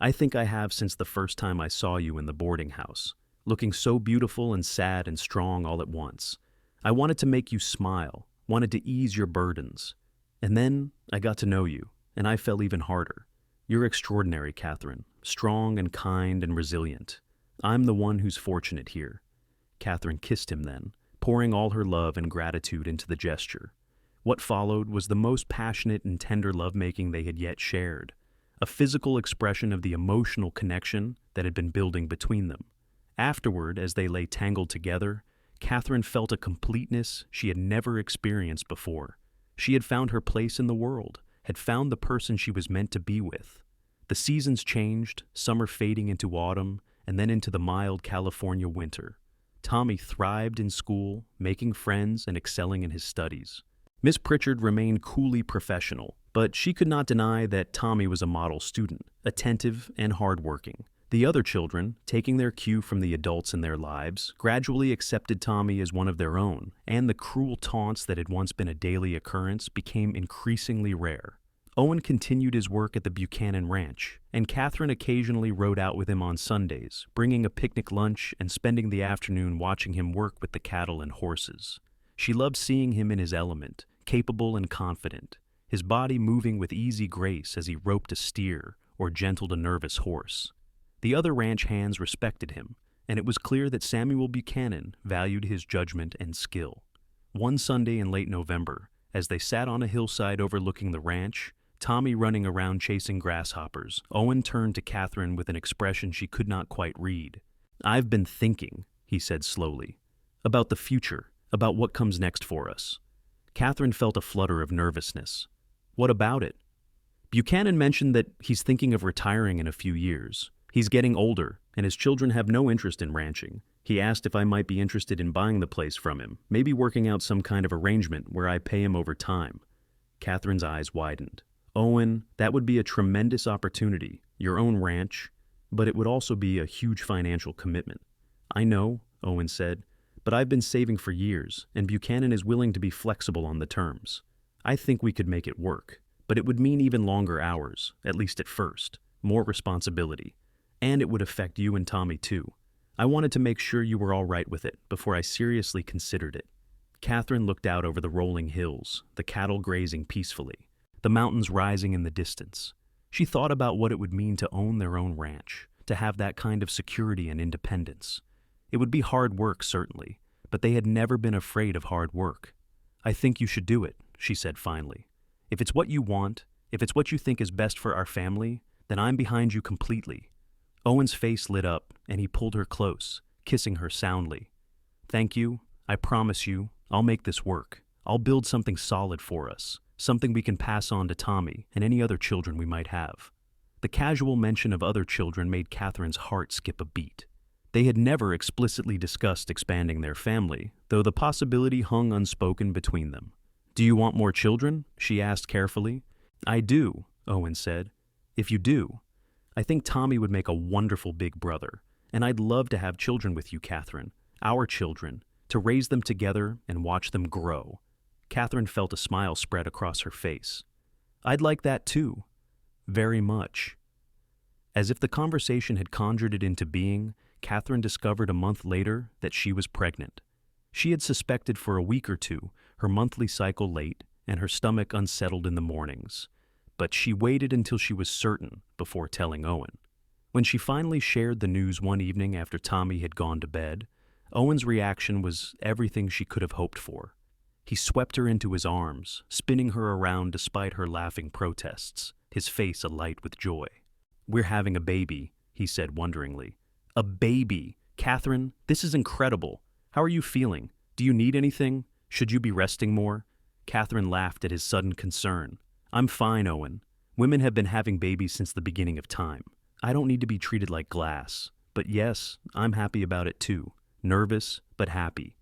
"I think I have since the first time I saw you in the boarding house, looking so beautiful and sad and strong all at once. I wanted to make you smile, wanted to ease your burdens. And then I got to know you, and I fell even harder. You're extraordinary, Katherine, strong and kind and resilient. I'm the one who's fortunate here." Katherine kissed him then, pouring all her love and gratitude into the gesture. What followed was the most passionate and tender lovemaking they had yet shared, a physical expression of the emotional connection that had been building between them. Afterward, as they lay tangled together, Katherine felt a completeness she had never experienced before. She had found her place in the world, had found the person she was meant to be with. The seasons changed, summer fading into autumn, and then into the mild California winter. Tommy thrived in school, making friends and excelling in his studies. Miss Pritchard remained coolly professional, but she could not deny that Tommy was a model student, attentive and hardworking. The other children, taking their cue from the adults in their lives, gradually accepted Tommy as one of their own, and the cruel taunts that had once been a daily occurrence became increasingly rare. Owen continued his work at the Buchanan Ranch, and Katherine occasionally rode out with him on Sundays, bringing a picnic lunch and spending the afternoon watching him work with the cattle and horses. She loved seeing him in his element, capable and confident, his body moving with easy grace as he roped a steer or gentled a nervous horse. The other ranch hands respected him, and it was clear that Samuel Buchanan valued his judgment and skill. One Sunday in late November, as they sat on a hillside overlooking the ranch, Tommy running around chasing grasshoppers, Owen turned to Katherine with an expression she could not quite read. "I've been thinking," he said slowly, "about the future, about what comes next for us." Katherine felt a flutter of nervousness. "What about it?" "Buchanan mentioned that he's thinking of retiring in a few years. He's getting older, and his children have no interest in ranching. He asked if I might be interested in buying the place from him, maybe working out some kind of arrangement where I pay him over time." Katherine's eyes widened. "Owen, that would be a tremendous opportunity, your own ranch, but it would also be a huge financial commitment." "I know," Owen said, "but I've been saving for years, and Buchanan is willing to be flexible on the terms. I think we could make it work, but it would mean even longer hours, at least at first, more responsibility. And it would affect you and Tommy too. I wanted to make sure you were all right with it before I seriously considered it." Katherine looked out over the rolling hills, the cattle grazing peacefully, the mountains rising in the distance. She thought about what it would mean to own their own ranch, to have that kind of security and independence. It would be hard work, certainly, but they had never been afraid of hard work. "I think you should do it," she said finally. "If it's what you want, if it's what you think is best for our family, then I'm behind you completely." Owen's face lit up, and he pulled her close, kissing her soundly. "Thank you. I promise you, I'll make this work. I'll build something solid for us, something we can pass on to Tommy and any other children we might have." The casual mention of other children made Katherine's heart skip a beat. They had never explicitly discussed expanding their family, though the possibility hung unspoken between them. "Do you want more children?" she asked carefully. "I do," Owen said. "If you do, I think Tommy would make a wonderful big brother, and I'd love to have children with you, Katherine, our children, to raise them together and watch them grow." Katherine felt a smile spread across her face. "I'd like that too. Very much." As if the conversation had conjured it into being, Katherine discovered a month later that she was pregnant. She had suspected for a week or two, her monthly cycle late, and her stomach unsettled in the mornings. But she waited until she was certain before telling Owen. When she finally shared the news one evening after Tommy had gone to bed, Owen's reaction was everything she could have hoped for. He swept her into his arms, spinning her around despite her laughing protests, his face alight with joy. "We're having a baby," he said wonderingly. "A baby! Katherine, this is incredible. How are you feeling? Do you need anything? Should you be resting more?" Katherine laughed at his sudden concern. "I'm fine, Owen. Women have been having babies since the beginning of time. I don't need to be treated like glass. But yes, I'm happy about it too. Nervous, but happy."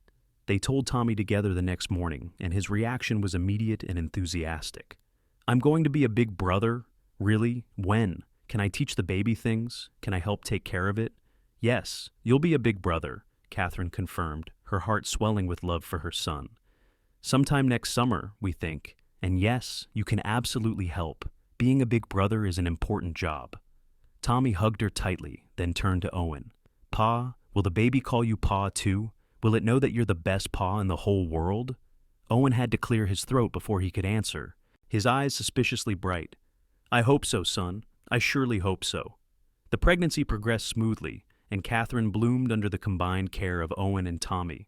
They told Tommy together the next morning, and his reaction was immediate and enthusiastic. "I'm going to be a big brother? Really? When? Can I teach the baby things? Can I help take care of it?" "Yes, you'll be a big brother," Katherine confirmed, her heart swelling with love for her son. "Sometime next summer, we think. And yes, you can absolutely help. Being a big brother is an important job." Tommy hugged her tightly, then turned to Owen. "Pa, will the baby call you Pa too? Will it know that you're the best pa in the whole world?" Owen had to clear his throat before he could answer, his eyes suspiciously bright. "I hope so, son. I surely hope so." The pregnancy progressed smoothly, and Katherine bloomed under the combined care of Owen and Tommy.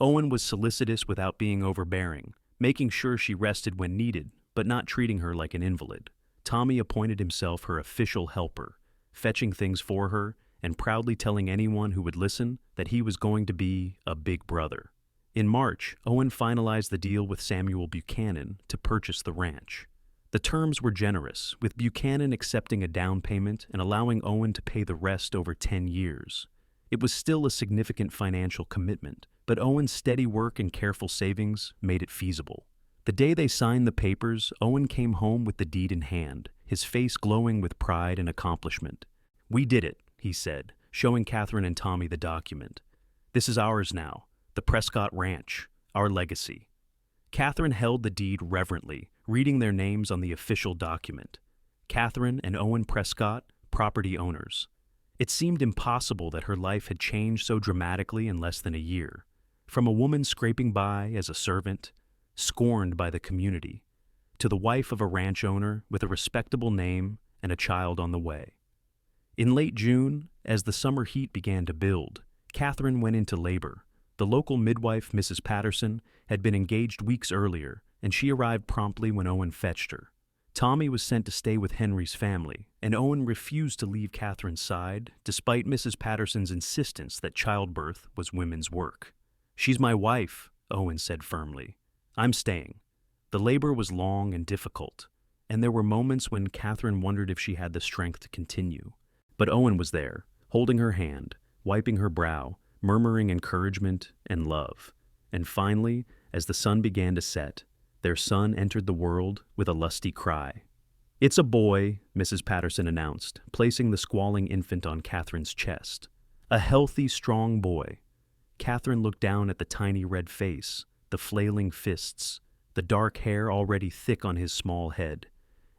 Owen was solicitous without being overbearing, making sure she rested when needed, but not treating her like an invalid. Tommy appointed himself her official helper, fetching things for her and proudly telling anyone who would listen that he was going to be a big brother. In March, Owen finalized the deal with Samuel Buchanan to purchase the ranch. The terms were generous, with Buchanan accepting a down payment and allowing Owen to pay the rest over 10 years. It was still a significant financial commitment, but Owen's steady work and careful savings made it feasible. The day they signed the papers, Owen came home with the deed in hand, his face glowing with pride and accomplishment. "We did it," he said, showing Katherine and Tommy the document. "This is ours now, the Prescott Ranch, our legacy." Katherine held the deed reverently, reading their names on the official document. Katherine and Owen Prescott, property owners. It seemed impossible that her life had changed so dramatically in less than a year. From a woman scraping by as a servant, scorned by the community, to the wife of a ranch owner with a respectable name and a child on the way. In late June, as the summer heat began to build, Katherine went into labor. The local midwife, Mrs. Patterson, had been engaged weeks earlier, and she arrived promptly when Owen fetched her. Tommy was sent to stay with Henry's family, and Owen refused to leave Katherine's side, despite Mrs. Patterson's insistence that childbirth was women's work. "She's my wife," Owen said firmly. "I'm staying." The labor was long and difficult, and there were moments when Katherine wondered if she had the strength to continue. But Owen was there, holding her hand, wiping her brow, murmuring encouragement and love. And finally, as the sun began to set, their son entered the world with a lusty cry. "It's a boy," Mrs. Patterson announced, placing the squalling infant on Katherine's chest. "A healthy, strong boy." Katherine looked down at the tiny red face, the flailing fists, the dark hair already thick on his small head,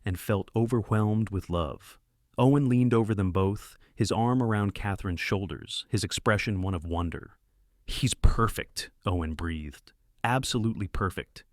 and felt overwhelmed with love. Owen leaned over them both, his arm around Katherine's shoulders, his expression one of wonder. "He's perfect," Owen breathed. "Absolutely perfect."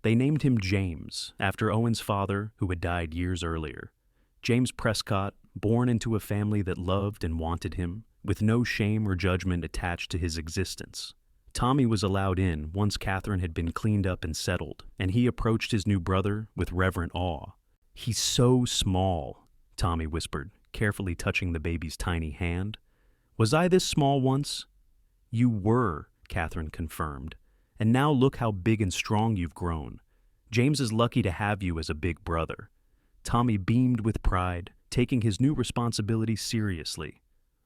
They named him James, after Owen's father, who had died years earlier. James Prescott, born into a family that loved and wanted him, with no shame or judgment attached to his existence. Tommy was allowed in once Katherine had been cleaned up and settled, and he approached his new brother with reverent awe. "He's so small," Tommy whispered, carefully touching the baby's tiny hand. "Was I this small once?" "You were," Katherine confirmed. "And now look how big and strong you've grown. James is lucky to have you as a big brother." Tommy beamed with pride, taking his new responsibility seriously.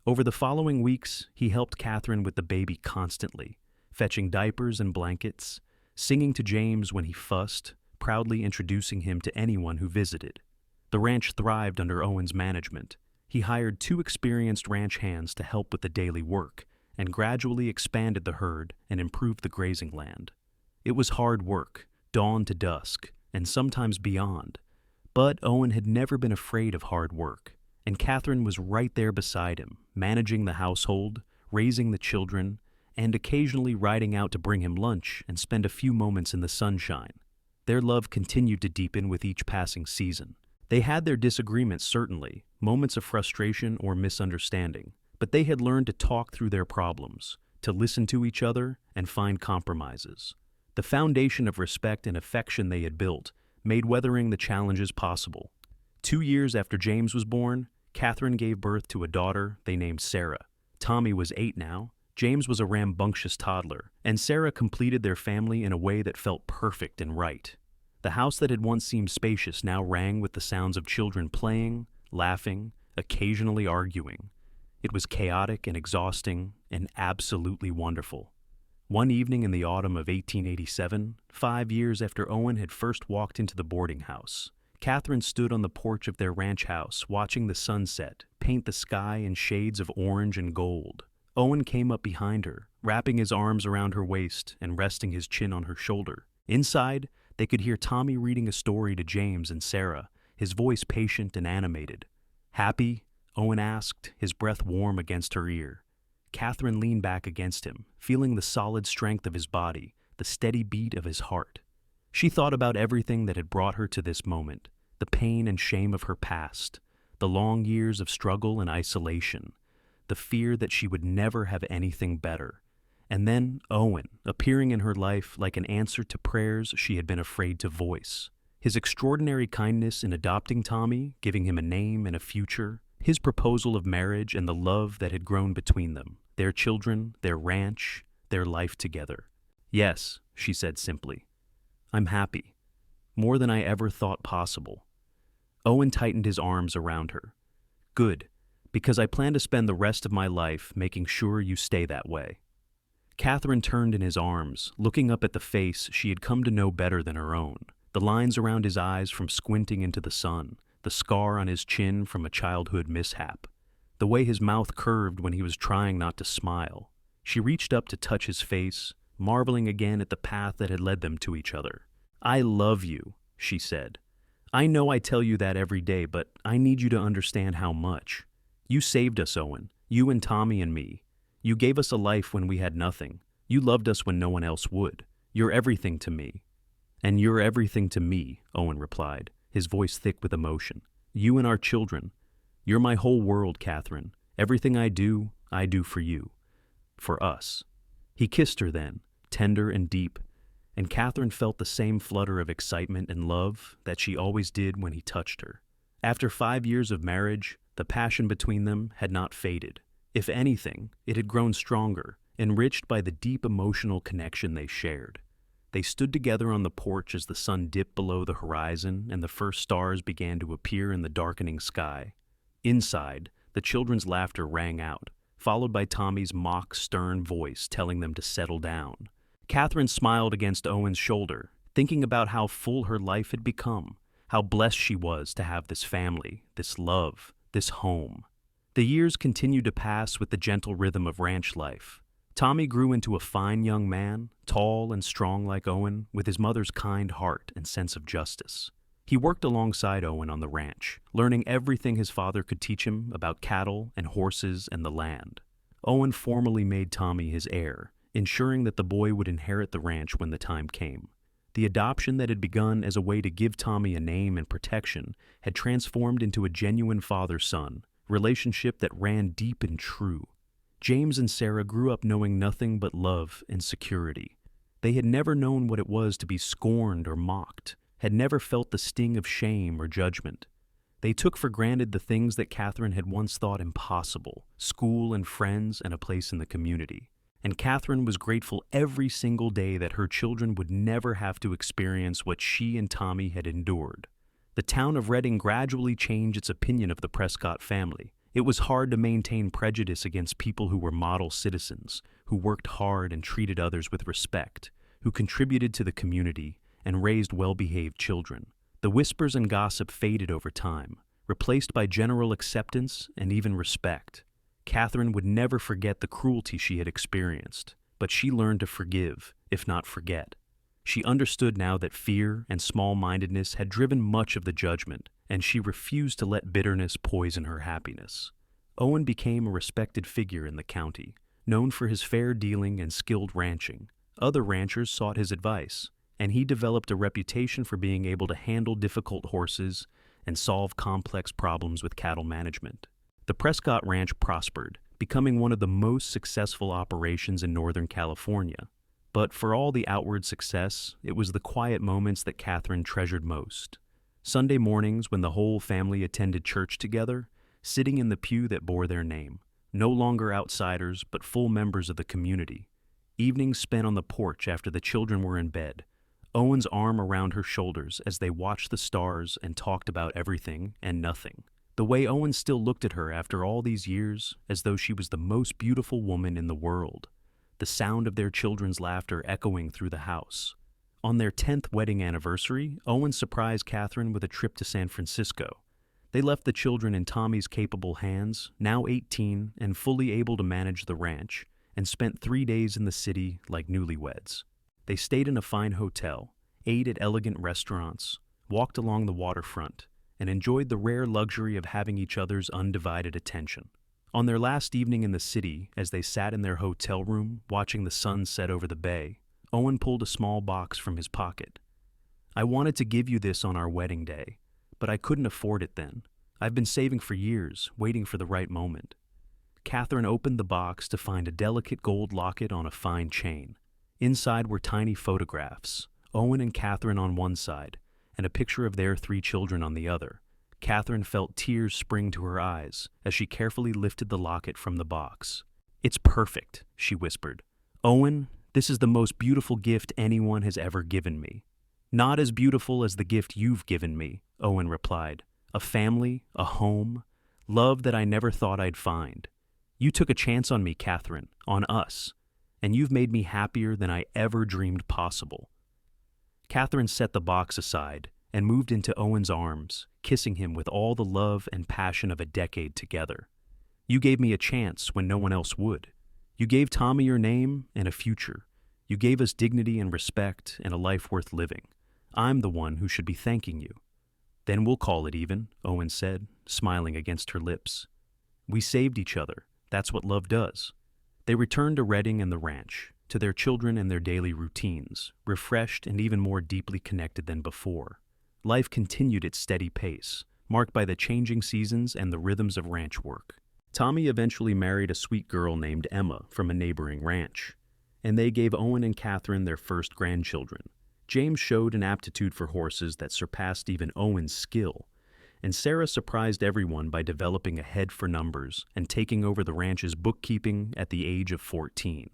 Over the following weeks, he helped Katherine with the baby constantly, fetching diapers and blankets, singing to James when he fussed, proudly introducing him to anyone who visited. The ranch thrived under Owen's management. He hired 2 experienced ranch hands to help with the daily work, and gradually expanded the herd and improved the grazing land. It was hard work, dawn to dusk, and sometimes beyond. But Owen had never been afraid of hard work, and Katherine was right there beside him, managing the household, raising the children, and occasionally riding out to bring him lunch and spend a few moments in the sunshine. Their love continued to deepen with each passing season. They had their disagreements, certainly, moments of frustration or misunderstanding, but they had learned to talk through their problems, to listen to each other, and find compromises. The foundation of respect and affection they had built made weathering the challenges possible. 2 years after James was born, Katherine gave birth to a daughter they named Sarah. Tommy was 8 now, James was a rambunctious toddler, and Sarah completed their family in a way that felt perfect and right. The house that had once seemed spacious now rang with the sounds of children playing, laughing, occasionally arguing. It was chaotic and exhausting and absolutely wonderful. One evening in the autumn of 1887, 5 years after Owen had first walked into the boarding house, Katherine stood on the porch of their ranch house watching the sunset paint the sky in shades of orange and gold. Owen came up behind her, wrapping his arms around her waist and resting his chin on her shoulder. Inside, they could hear Tommy reading a story to James and Sarah, his voice patient and animated. "Happy?" Owen asked, his breath warm against her ear. Katherine leaned back against him, feeling the solid strength of his body, the steady beat of his heart. She thought about everything that had brought her to this moment, the pain and shame of her past, the long years of struggle and isolation, the fear that she would never have anything better. And then Owen, appearing in her life like an answer to prayers she had been afraid to voice. His extraordinary kindness in adopting Tommy, giving him a name and a future, his proposal of marriage and the love that had grown between them, their children, their ranch, their life together. "Yes," she said simply. "I'm happy. More than I ever thought possible." Owen tightened his arms around her. "Good, because I plan to spend the rest of my life making sure you stay that way." Katherine turned in his arms, looking up at the face she had come to know better than her own, the lines around his eyes from squinting into the sun, the scar on his chin from a childhood mishap, the way his mouth curved when he was trying not to smile. She reached up to touch his face, marveling again at the path that had led them to each other. "I love you," she said. "I know I tell you that every day, but I need you to understand how much. You saved us, Owen, you and Tommy and me. You gave us a life when we had nothing. You loved us when no one else would. You're everything to me." "And you're everything to me," Owen replied, his voice thick with emotion. "You and our children. You're my whole world, Katherine. Everything I do for you. For us." He kissed her then, tender and deep, and Katherine felt the same flutter of excitement and love that she always did when he touched her. After 5 years of marriage, the passion between them had not faded. If anything, it had grown stronger, enriched by the deep emotional connection they shared. They stood together on the porch as the sun dipped below the horizon and the first stars began to appear in the darkening sky. Inside, the children's laughter rang out, followed by Tommy's mock, stern voice telling them to settle down. Katherine smiled against Owen's shoulder, thinking about how full her life had become, how blessed she was to have this family, this love, this home. The years continued to pass with the gentle rhythm of ranch life. Tommy grew into a fine young man, tall and strong like Owen, with his mother's kind heart and sense of justice. He worked alongside Owen on the ranch, learning everything his father could teach him about cattle and horses and the land. Owen formally made Tommy his heir, ensuring that the boy would inherit the ranch when the time came. The adoption that had begun as a way to give Tommy a name and protection had transformed into a genuine father-son relationship that ran deep and true. James and Sarah grew up knowing nothing but love and security. They had never known what it was to be scorned or mocked, had never felt the sting of shame or judgment. They took for granted the things that Katherine had once thought impossible, school and friends and a place in the community. And Katherine was grateful every single day that her children would never have to experience what she and Tommy had endured. The town of Reading gradually changed its opinion of the Prescott family, It was hard to maintain prejudice against people who were model citizens, who worked hard and treated others with respect, who contributed to the community and raised well-behaved children. The whispers and gossip faded over time, replaced by general acceptance and even respect. Katherine would never forget the cruelty she had experienced, but she learned to forgive, if not forget. She understood now that fear and small-mindedness had driven much of the judgment, and she refused to let bitterness poison her happiness. Owen became a respected figure in the county, known for his fair dealing and skilled ranching. Other ranchers sought his advice, and he developed a reputation for being able to handle difficult horses and solve complex problems with cattle management. The Prescott Ranch prospered, becoming one of the most successful operations in Northern California. But for all the outward success, it was the quiet moments that Katherine treasured most. Sunday mornings when the whole family attended church together, sitting in the pew that bore their name, no longer outsiders but full members of the community. Evenings spent on the porch after the children were in bed, Owen's arm around her shoulders as they watched the stars and talked about everything and nothing. The way Owen still looked at her after all these years, as though she was the most beautiful woman in the world. The sound of their children's laughter echoing through the house. On their 10th wedding anniversary, Owen surprised Katherine with a trip to San Francisco. They left the children in Tommy's capable hands, now 18 and fully able to manage the ranch, and spent 3 days in the city like newlyweds. They stayed in a fine hotel, ate at elegant restaurants, walked along the waterfront, and enjoyed the rare luxury of having each other's undivided attention. On their last evening in the city, as they sat in their hotel room watching the sun set over the bay, Owen pulled a small box from his pocket. "I wanted to give you this on our wedding day, but I couldn't afford it then. I've been saving for years, waiting for the right moment." Katherine opened the box to find a delicate gold locket on a fine chain. Inside were tiny photographs, Owen and Katherine on one side, and a picture of their 3 children on the other. Katherine felt tears spring to her eyes as she carefully lifted the locket from the box. "It's perfect," she whispered. "Owen, this is the most beautiful gift anyone has ever given me." "Not as beautiful as the gift you've given me," Owen replied. "A family, a home, love that I never thought I'd find. You took a chance on me, Katherine, on us, and you've made me happier than I ever dreamed possible." Katherine set the box aside and moved into Owen's arms, kissing him with all the love and passion of a decade together. "You gave me a chance when no one else would. You gave Tommy your name and a future. You gave us dignity and respect and a life worth living. I'm the one who should be thanking you." "Then we'll call it even," Owen said, smiling against her lips. "We saved each other. That's what love does." They returned to Redding and the ranch, to their children and their daily routines, refreshed and even more deeply connected than before. Life continued its steady pace, marked by the changing seasons and the rhythms of ranch work. Tommy eventually married a sweet girl named Emma from a neighboring ranch, and they gave Owen and Katherine their first grandchildren. James showed an aptitude for horses that surpassed even Owen's skill, and Sarah surprised everyone by developing a head for numbers and taking over the ranch's bookkeeping at the age of 14.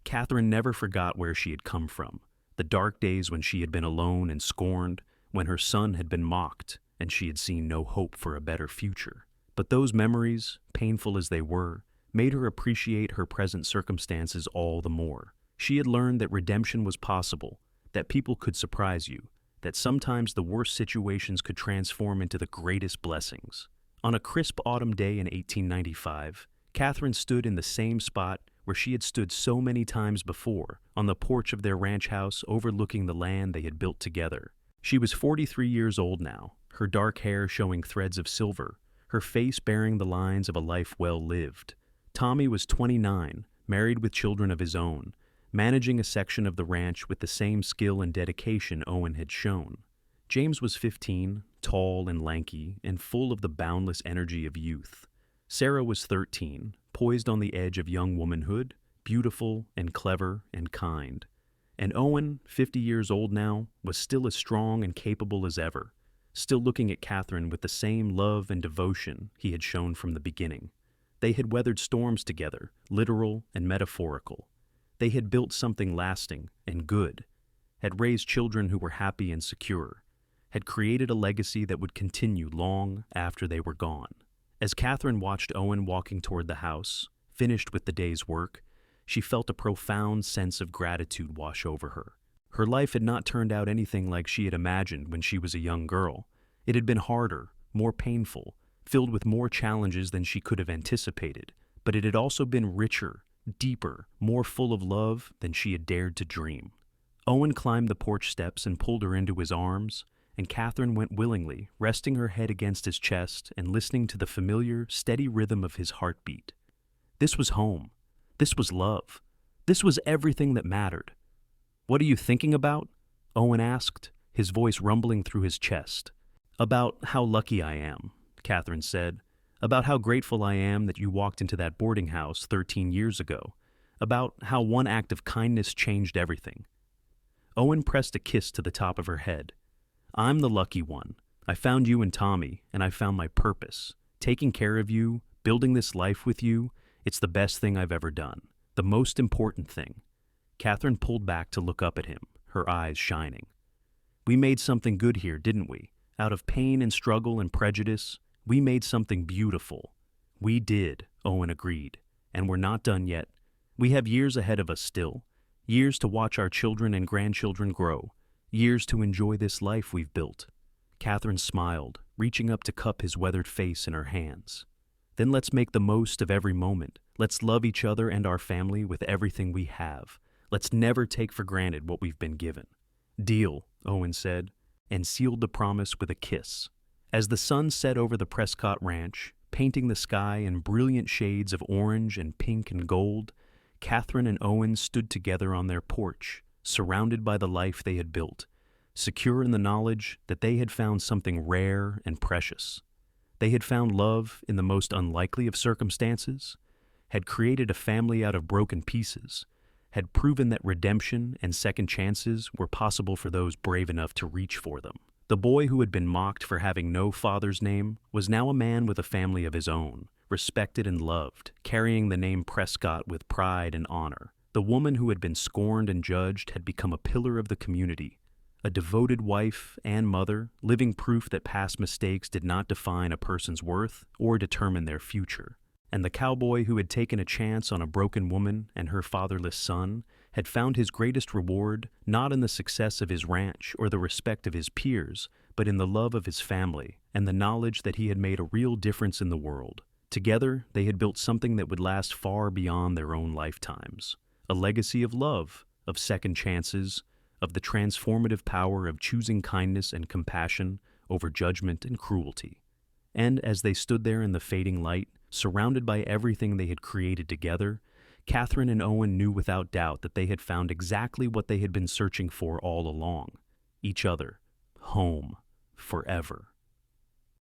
Katherine never forgot where she had come from, the dark days when she had been alone and scorned, when her son had been mocked and she had seen no hope for a better future. But those memories, painful as they were, made her appreciate her present circumstances all the more. She had learned that redemption was possible, that people could surprise you, that sometimes the worst situations could transform into the greatest blessings. On a crisp autumn day in 1895, Katherine stood in the same spot where she had stood so many times before, on the porch of their ranch house overlooking the land they had built together. She was 43 years old now, her dark hair showing threads of silver, her face bearing the lines of a life well lived. Tommy was 29, married with children of his own, managing a section of the ranch with the same skill and dedication Owen had shown. James was 15, tall and lanky, and full of the boundless energy of youth. Sarah was 13, poised on the edge of young womanhood, beautiful and clever and kind. And Owen, 50 years old now, was still as strong and capable as ever, still looking at Katherine with the same love and devotion he had shown from the beginning. They had weathered storms together, literal and metaphorical. They had built something lasting and good, had raised children who were happy and secure, had created a legacy that would continue long after they were gone. As Katherine watched Owen walking toward the house, finished with the day's work, she felt a profound sense of gratitude wash over her. Her life had not turned out anything like she had imagined when she was a young girl. It had been harder, more painful, filled with more challenges than she could have anticipated, but it had also been richer, deeper, more full of love than she had dared to dream. Owen climbed the porch steps and pulled her into his arms, and Katherine went willingly, resting her head against his chest and listening to the familiar, steady rhythm of his heartbeat. This was home. This was love. This was everything that mattered. "What are you thinking about?" Owen asked, his voice rumbling through his chest. "About how lucky I am," Katherine said. "About how grateful I am that you walked into that boarding house 13 years ago. About how one act of kindness changed everything." Owen pressed a kiss to the top of her head. "I'm the lucky one. I found you and Tommy, and I found my purpose. Taking care of you, building this life with you, it's the best thing I've ever done. The most important thing." Katherine pulled back to look up at him, her eyes shining. "We made something good here, didn't we? Out of pain and struggle and prejudice, we made something beautiful." "We did," Owen agreed. "And we're not done yet. We have years ahead of us still. Years to watch our children and grandchildren grow. Years to enjoy this life we've built." Katherine smiled, reaching up to cup his weathered face in her hands. "Then let's make the most of every moment. Let's love each other and our family with everything we have. Let's never take for granted what we've been given." "Deal," Owen said, and sealed the promise with a kiss. As the sun set over the Prescott Ranch, painting the sky in brilliant shades of orange and pink and gold, Katherine and Owen stood together on their porch, surrounded by the life they had built, secure in the knowledge that they had found something rare and precious. They had found love in the most unlikely of circumstances, had created a family out of broken pieces, had proven that redemption and second chances were possible for those brave enough to reach for them. The boy who had been mocked for having no father's name was now a man with a family of his own, respected and loved, carrying the name Prescott with pride and honor. The woman who had been scorned and judged had become a pillar of the community, a devoted wife and mother, living proof that past mistakes did not define a person's worth or determine their future. And the cowboy who had taken a chance on a broken woman and her fatherless son had found his greatest reward not in the success of his ranch or the respect of his peers, but in the love of his family and the knowledge that he had made a real difference in the world. Together, they had built something that would last far beyond their own lifetimes, a legacy of love, of second chances, of the transformative power of choosing kindness and compassion over judgment and cruelty. And as they stood there in the fading light, surrounded by everything they had created together, Katherine and Owen knew without doubt that they had found exactly what they had been searching for all along: each other, home, forever.